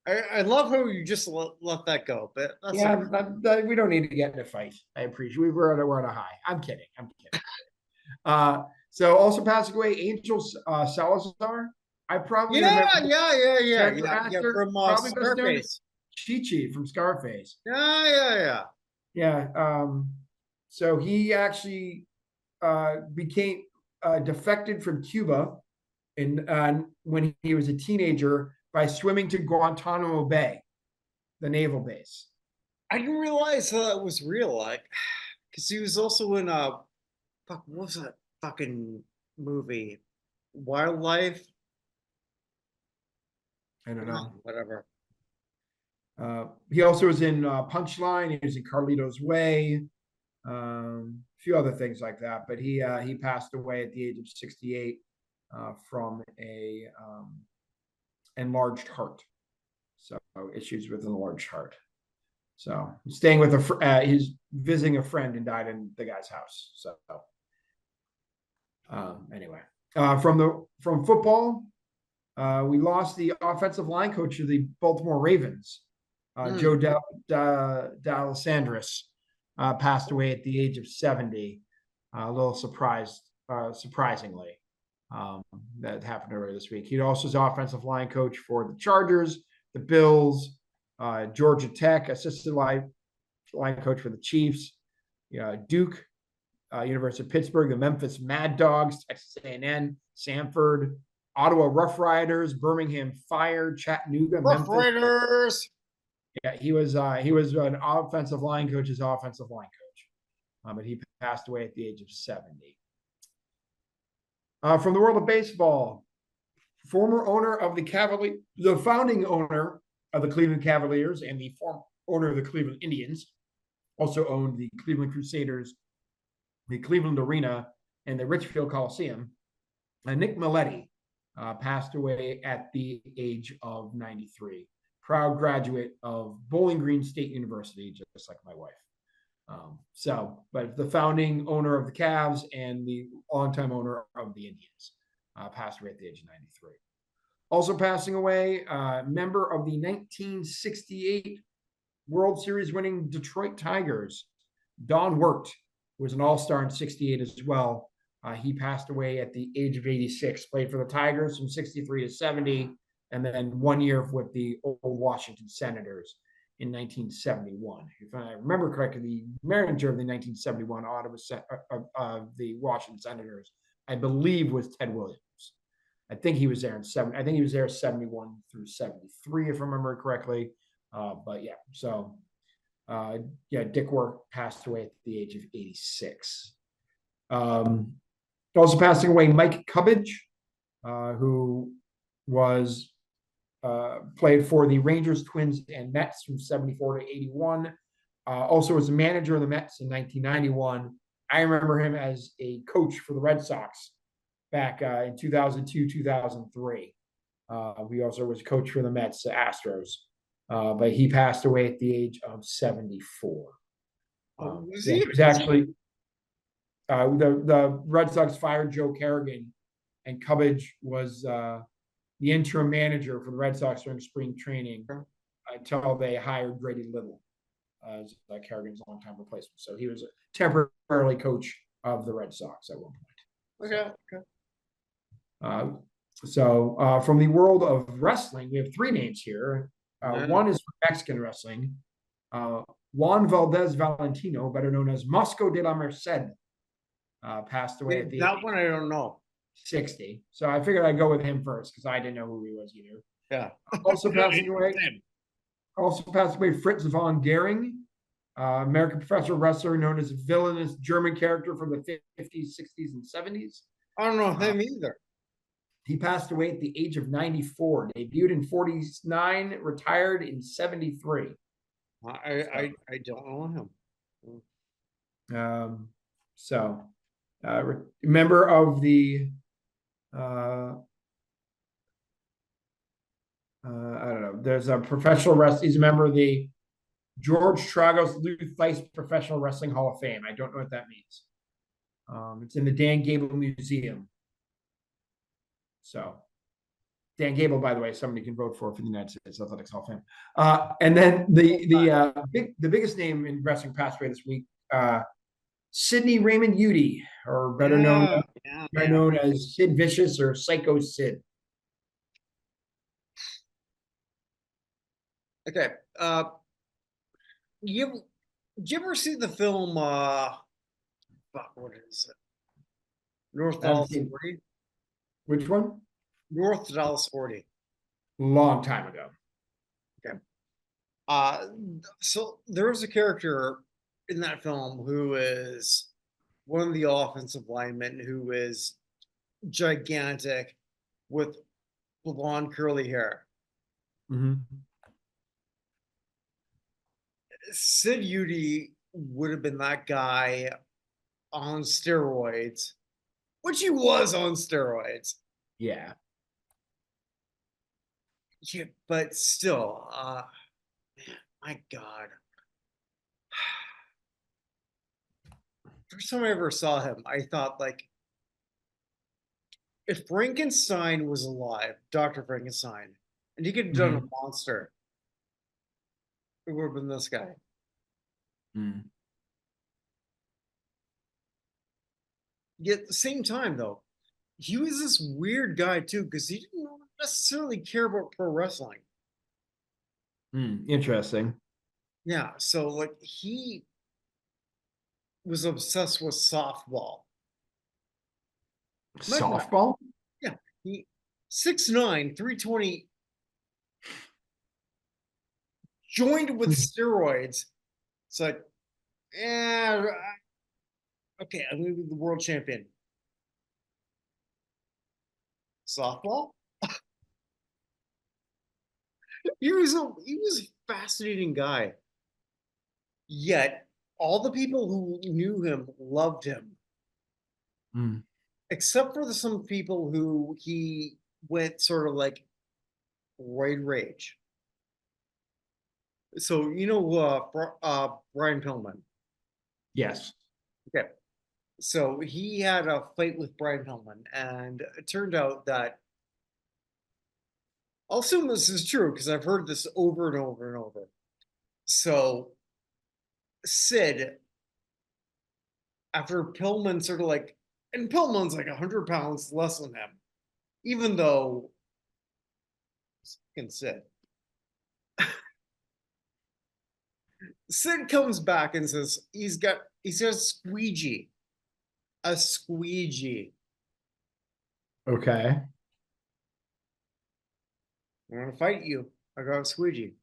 I love how you just let that go. But that's we don't need to get in a fight. I appreciate we're on a high. I'm kidding. So also passing away, Angel Salazar. I probably yeah from Scarface. Chi-Chi from Scarface. Yeah. So he actually became defected from Cuba when he was a teenager by swimming to Guantanamo Bay, the naval base. I didn't realize that was real, like, because he was also in what was that fucking movie? Wildlife? I don't know. Whatever. He also was in Punchline. He was in Carlito's Way. A few other things like that, but he passed away at the age of 68 from a enlarged heart. So issues with enlarged heart. So staying with he's visiting a friend and died in the guy's house. So anyway, from football, we lost the offensive line coach of the Baltimore Ravens, Joe D'Alessandris. Passed away at the age of 70. A little surprisingly, that happened earlier this week. He also is offensive line coach for the Chargers, the Bills, Georgia Tech, assistant line coach for the Chiefs, Duke, University of Pittsburgh, the Memphis Mad Dogs, Texas A&M, Samford, Ottawa Rough Riders, Birmingham Fire, Chattanooga, Rough Riders. Yeah, he was an offensive line coach, but he passed away at the age of 70. From the world of baseball, former owner of the founding owner of the Cleveland Cavaliers and the former owner of the Cleveland Indians, also owned the Cleveland Crusaders, the Cleveland Arena, and the Richfield Coliseum. Nick Milletti passed away at the age of 93. Proud graduate of Bowling Green State University, just like my wife. But the founding owner of the Cavs and the longtime owner of the Indians passed away at the age of 93. Also passing away, member of the 1968 World Series winning Detroit Tigers, Don Wirt, who was an all-star in 68 as well. He passed away at the age of 86, played for the Tigers from 63 to 70, and then 1 year with the old Washington Senators in 1971. If I remember correctly, the manager of the 1971 the Washington Senators, I believe, was Ted Williams. I think he was there in 71 through 73, if I remember correctly. But yeah, so Dick Wirt passed away at the age of 86. Also passing away, Mike Cubbage, who was played for the Rangers, Twins, and Mets from 74 to 81. Also was a manager of the Mets in 1991. I remember him as a coach for the Red Sox back in 2002, 2003. He also was a coach for the Mets, Astros. But he passed away at the age of 74. He was actually the Red Sox fired Joe Kerrigan, and Cubbage was the interim manager for the Red Sox during spring training until they hired Grady Little as Kerrigan's longtime replacement. So he was a temporarily coach of the Red Sox at one point. Okay. So from the world of wrestling, we have three names here. One is from Mexican wrestling. Juan Valdez Valentino, better known as Mosco de la Merced, passed away at the That one I don't know. 60. So I figured I'd go with him first because I didn't know who he was either. Yeah. Also passing away, Fritz von Gehring, American professional wrestler known as a villainous German character from the 50s, 60s, and 70s. I don't know him either. He passed away at the age of 94, debuted in 49, retired in 73. I don't know him. Member of the I don't know. There's a professional wrestling. He's a member of the George Tragos Lou Theis Professional Wrestling Hall of Fame. I don't know what that means. It's in the Dan Gable Museum. So, Dan Gable, by the way, somebody can vote for the United States Athletics Hall of Fame. And then the biggest name in wrestling passed away this week, Sidney Raymond Udy, or better known as Sid Vicious or Psycho Sid. Okay. Did you ever see the film what is it? North Dallas 40? Which one? North Dallas 40. Long time ago. Okay. So there's a character in that film who is one of the offensive linemen who is gigantic with blonde curly hair. Mm-hmm. Sid Udy would have been that guy on steroids, which he was on steroids. Yeah. Yeah, but still, man, my God. First time I ever saw him, I thought, like, if Frankenstein was alive, Dr. Frankenstein, and he could have done a monster, it would have been this guy. Yet at the same time, though, he was this weird guy too, because he didn't necessarily care about pro wrestling. Interesting. Yeah, so like he was obsessed with softball. Softball? Yeah, he 6'9", 320, joined with steroids. It's like, okay, I'm gonna be the world champion. Softball? He was a fascinating guy. Yet all the people who knew him loved him, Mm. except for some people who he went sort of like roid rage. So Brian Pillman. Yes. Okay. So he had a fight with Brian Pillman, and it turned out that I'll assume this is true because I've heard this over and over and over. So Sid, after Pillman sort of like, and Pillman's like 100 pounds less than him, even though it's fucking Sid. Sid comes back and says he says squeegee. A squeegee. Okay. I want to fight you. I got a squeegee.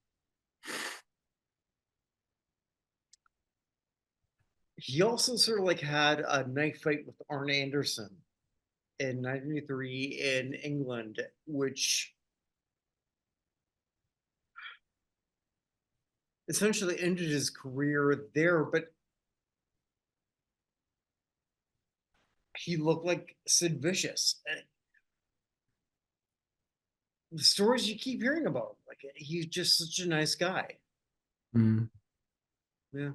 He also sort of like had a knife fight with Arn Anderson in 1993 in England, which essentially ended his career there, but he looked like Sid Vicious. And the stories you keep hearing about him, like he's just such a nice guy. Mm. Yeah.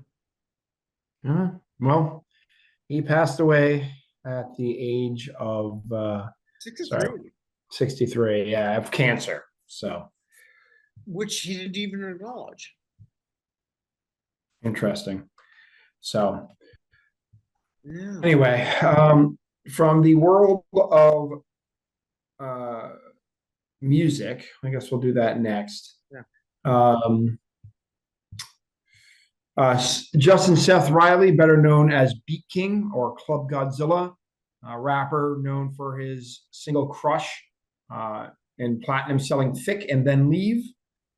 Well, he passed away at the age of 63. 63. Yeah, of cancer. So Which he didn't even acknowledge. interesting. So Yeah. anyway, from the world of music, I guess we'll do that next. Yeah. Justin Seth Riley, better known as Beat King or Club Godzilla, a rapper known for his single Crush and platinum selling Thick and Then Leave,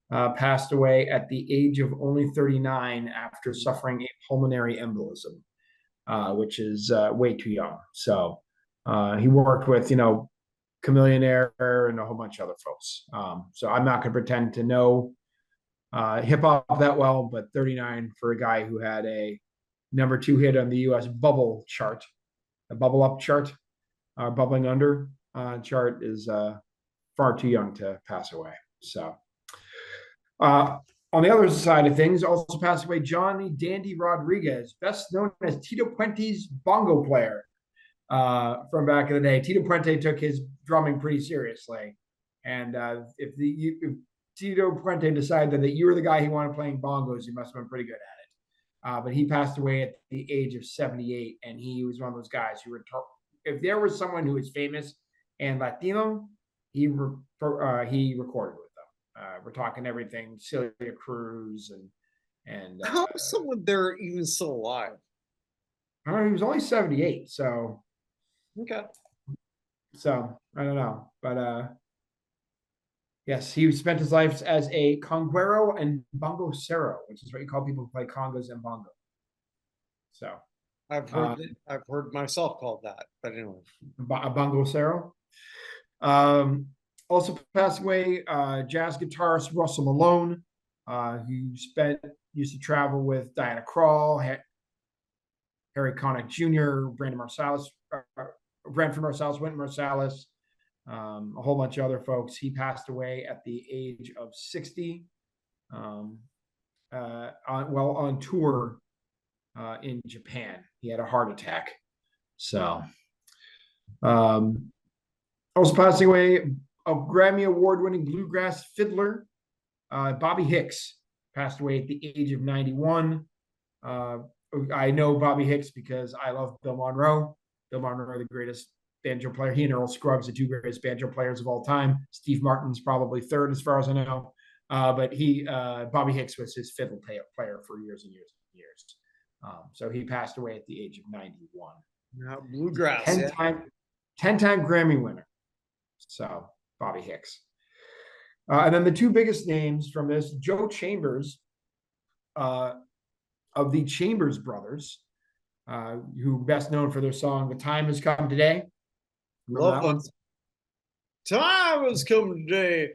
passed away at the age of only 39 after suffering a pulmonary embolism, which is way too young. So he worked with, Chameleon Air and a whole bunch of other folks. So I'm not going to pretend to know hip hop that well, but 39 for a guy who had a #2 hit on the U.S. bubble chart, a bubble up chart, bubbling under chart is far too young to pass away. So, on the other side of things, also passed away Johnny Dandy Rodriguez, best known as Tito Puente's bongo player from back in the day. Tito Puente took his drumming pretty seriously, and if Tito Puente decided that you were the guy he wanted playing bongos, you must have been pretty good at it. But he passed away at the age of 78, and he was one of those guys who if there was someone who was famous and Latino, he recorded with them. We're talking everything Celia Cruz and How is someone there even still alive? he was only 78, so Okay. So I don't know, but yes, he spent his life as a conguero and bongocero, which is what you call people who play congos and bongo. So I've heard myself called that, but anyway. a bongocero. Also passed away jazz guitarist Russell Malone, who used to travel with Diana Krall, Harry Connick Jr., Brandon Marsalis, Brentford Marsalis, Wynton Marsalis, a whole bunch of other folks. He passed away at the age of 60, on tour in Japan. He had a heart attack. So, also passing away, a Grammy Award-winning bluegrass fiddler, Bobby Hicks, passed away at the age of 91. I know Bobby Hicks because I love Bill Monroe. Bill Monroe, the greatest banjo player. He and Earl Scruggs, the two greatest banjo players of all time. Steve Martin's probably third, as far as I know. But Bobby Hicks was his fiddle player for years and years and years. So he passed away at the age of 91. Bluegrass. 10-time Grammy winner. So Bobby Hicks. And then the two biggest names from this, Joe Chambers, of the Chambers Brothers, who best known for their song "The Time Has Come Today." Love that one. Time has come today.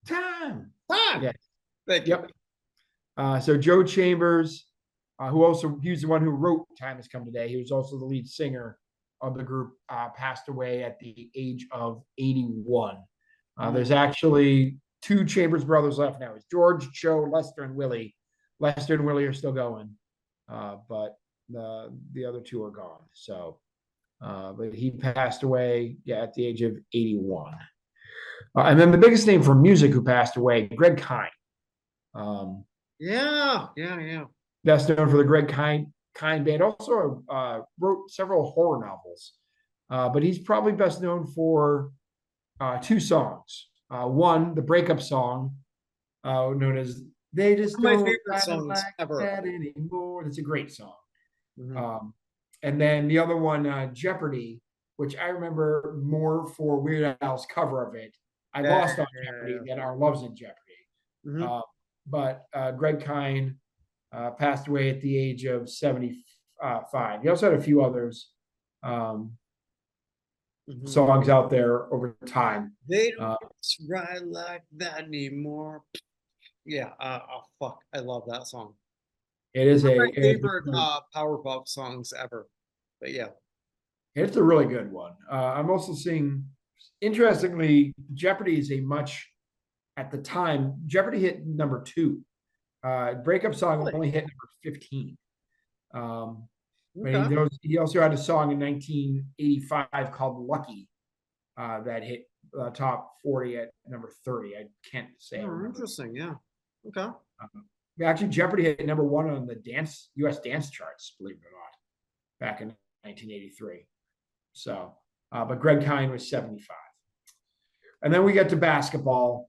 Time. Yeah. Thank you. Yep. So Joe Chambers, he was the one who wrote Time Has Come Today. He was also the lead singer of the group, passed away at the age of 81. There's actually two Chambers brothers left now. It's George, Joe, Lester, and Willie. Lester and Willie are still going, but the other two are gone. So, but he passed away, at the age of 81. And then the biggest name for music who passed away, Greg Kine. Yeah. Best known for the Greg Kine Band. Also wrote several horror novels, but he's probably best known for two songs. One, the breakup song, known as "They Just My Don't favorite Like songs That ever. Anymore." That's a great song. Mhm. And then the other one, Jeopardy, which I remember more for Weird Al's cover of it. I lost on Jeopardy than our loves in Jeopardy. Mhm. But Greg Kine passed away at the age of 75. He also had a few others Mhm. songs out there over time. They don't ride like that anymore. Yeah. Oh fuck, I love that song. It is One of my a favorite Powerpuff songs ever. But yeah. it's a really good one. I'm also seeing, interestingly, Jeopardy is at the time, Jeopardy hit number 2. Breakup Song Really? only hit number 15. But Okay. he also had a song in 1985 called Lucky that hit top 40 at number 30. I can't say. Oh, interesting. Yeah. Okay. Actually, Jeopardy hit number 1 on the U.S. dance charts, believe it or not, back in 1983. So, but Greg Kine was 75. And then we get to basketball.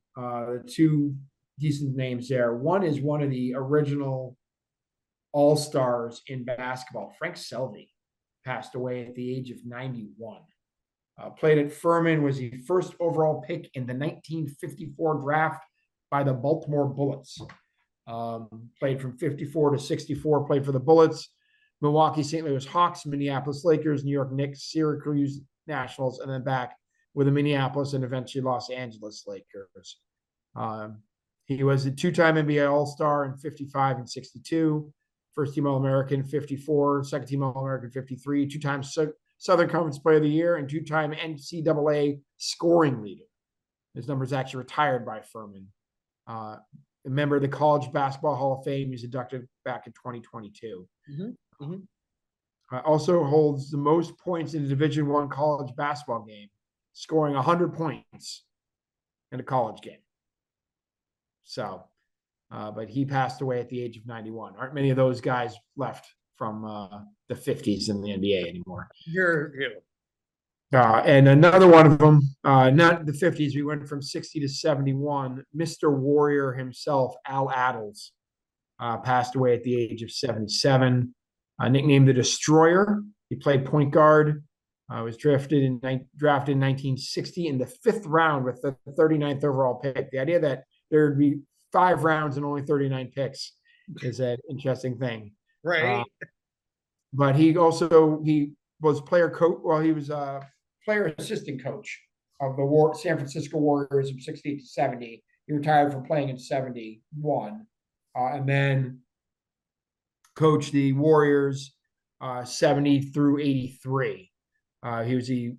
Two decent names there. One is one of the original all-stars in basketball. Frank Selvey passed away at the age of 91. Played at Furman, was the first overall pick in the 1954 draft by the Baltimore Bullets. Played from 54 to 64, played for the Bullets, Milwaukee St. Louis Hawks, Minneapolis Lakers, New York Knicks, Syracuse Nationals, and then back with the Minneapolis and eventually Los Angeles Lakers. He was a 2-time NBA All-Star in 55 and 62, first-team All-American 54, second-team All-American 53, 2-time Southern Conference Player of the Year, and 2-time NCAA scoring leader. His number is actually retired by Furman. A member of the College Basketball Hall of Fame. He's inducted back in 2022. Also holds the most points in a Division I college basketball game, scoring 100 points in a college game. So, but he passed away at the age of 91. Aren't many of those guys left from the 50s in the NBA anymore. Here. And another one of them, not the 50s, we went from 60 to 71. Mr. Warrior himself, Al Attles, passed away at the age of 77. Nicknamed the Destroyer, he played point guard. Was drafted in 1960 in the 5th round with the 39th overall pick. The idea that there would be 5 rounds and only 39 picks is an interesting thing. Right. But he was player coach. Well, he was a player assistant coach of the San Francisco Warriors from 68 to 70. He retired from playing in 71, and then coached the Warriors 70 through 83. He was the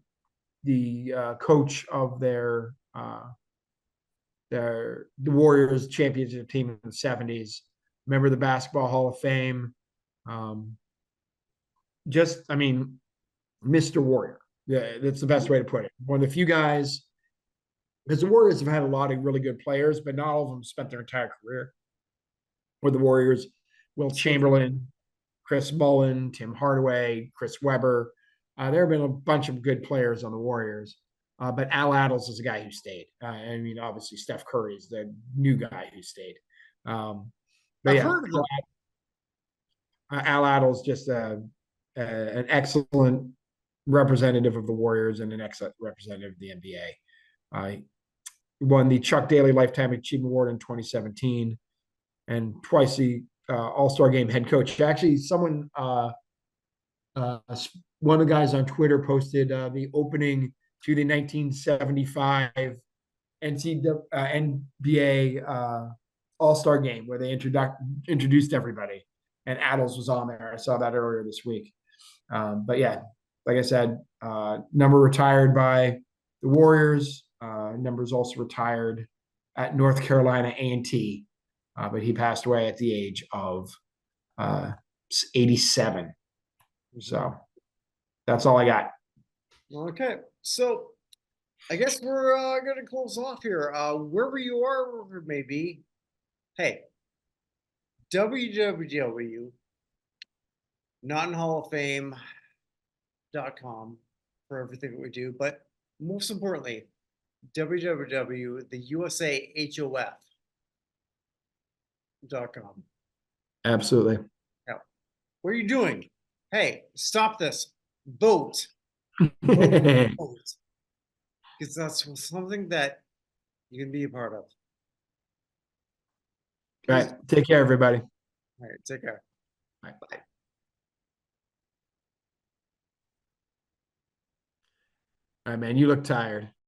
coach of the Warriors championship team in the 70s. Member of the Basketball Hall of Fame. Mr. Warrior. Yeah, that's the best way to put it. One of the few guys, because the Warriors have had a lot of really good players, but not all of them spent their entire career with the Warriors. Will Chamberlain, Chris Mullin, Tim Hardaway, Chris Webber. There have been a bunch of good players on the Warriors, but Al Attles is the guy who stayed. Obviously Steph Curry is the new guy who stayed. I've heard of him. Al Attles just an excellent representative of the Warriors and an excellent representative of the NBA. He won the Chuck Daly Lifetime Achievement Award in 2017, and twice the All-Star Game head coach. Actually, one of the guys on Twitter posted the opening to the 1975 NBA All-Star Game where they introduced everybody. and Adels was on there. I saw that earlier this week. But yeah, like I said, number retired by the Warriors. Numbers also retired at North Carolina A&T, but he passed away at the age of 87. So that's all I got. Okay, so I guess we're gonna close off here. Wherever you are, wherever it may be, hey, www, not in Hall of Fame.com for everything that we do, but most importantly, www, the USAHOF.com. Absolutely. What are you doing? Hey, stop this. Vote. Vote. Because that's something that you can be a part of. All right. Take care, everybody. All right, take care. Bye. Bye. All right, man. You look tired.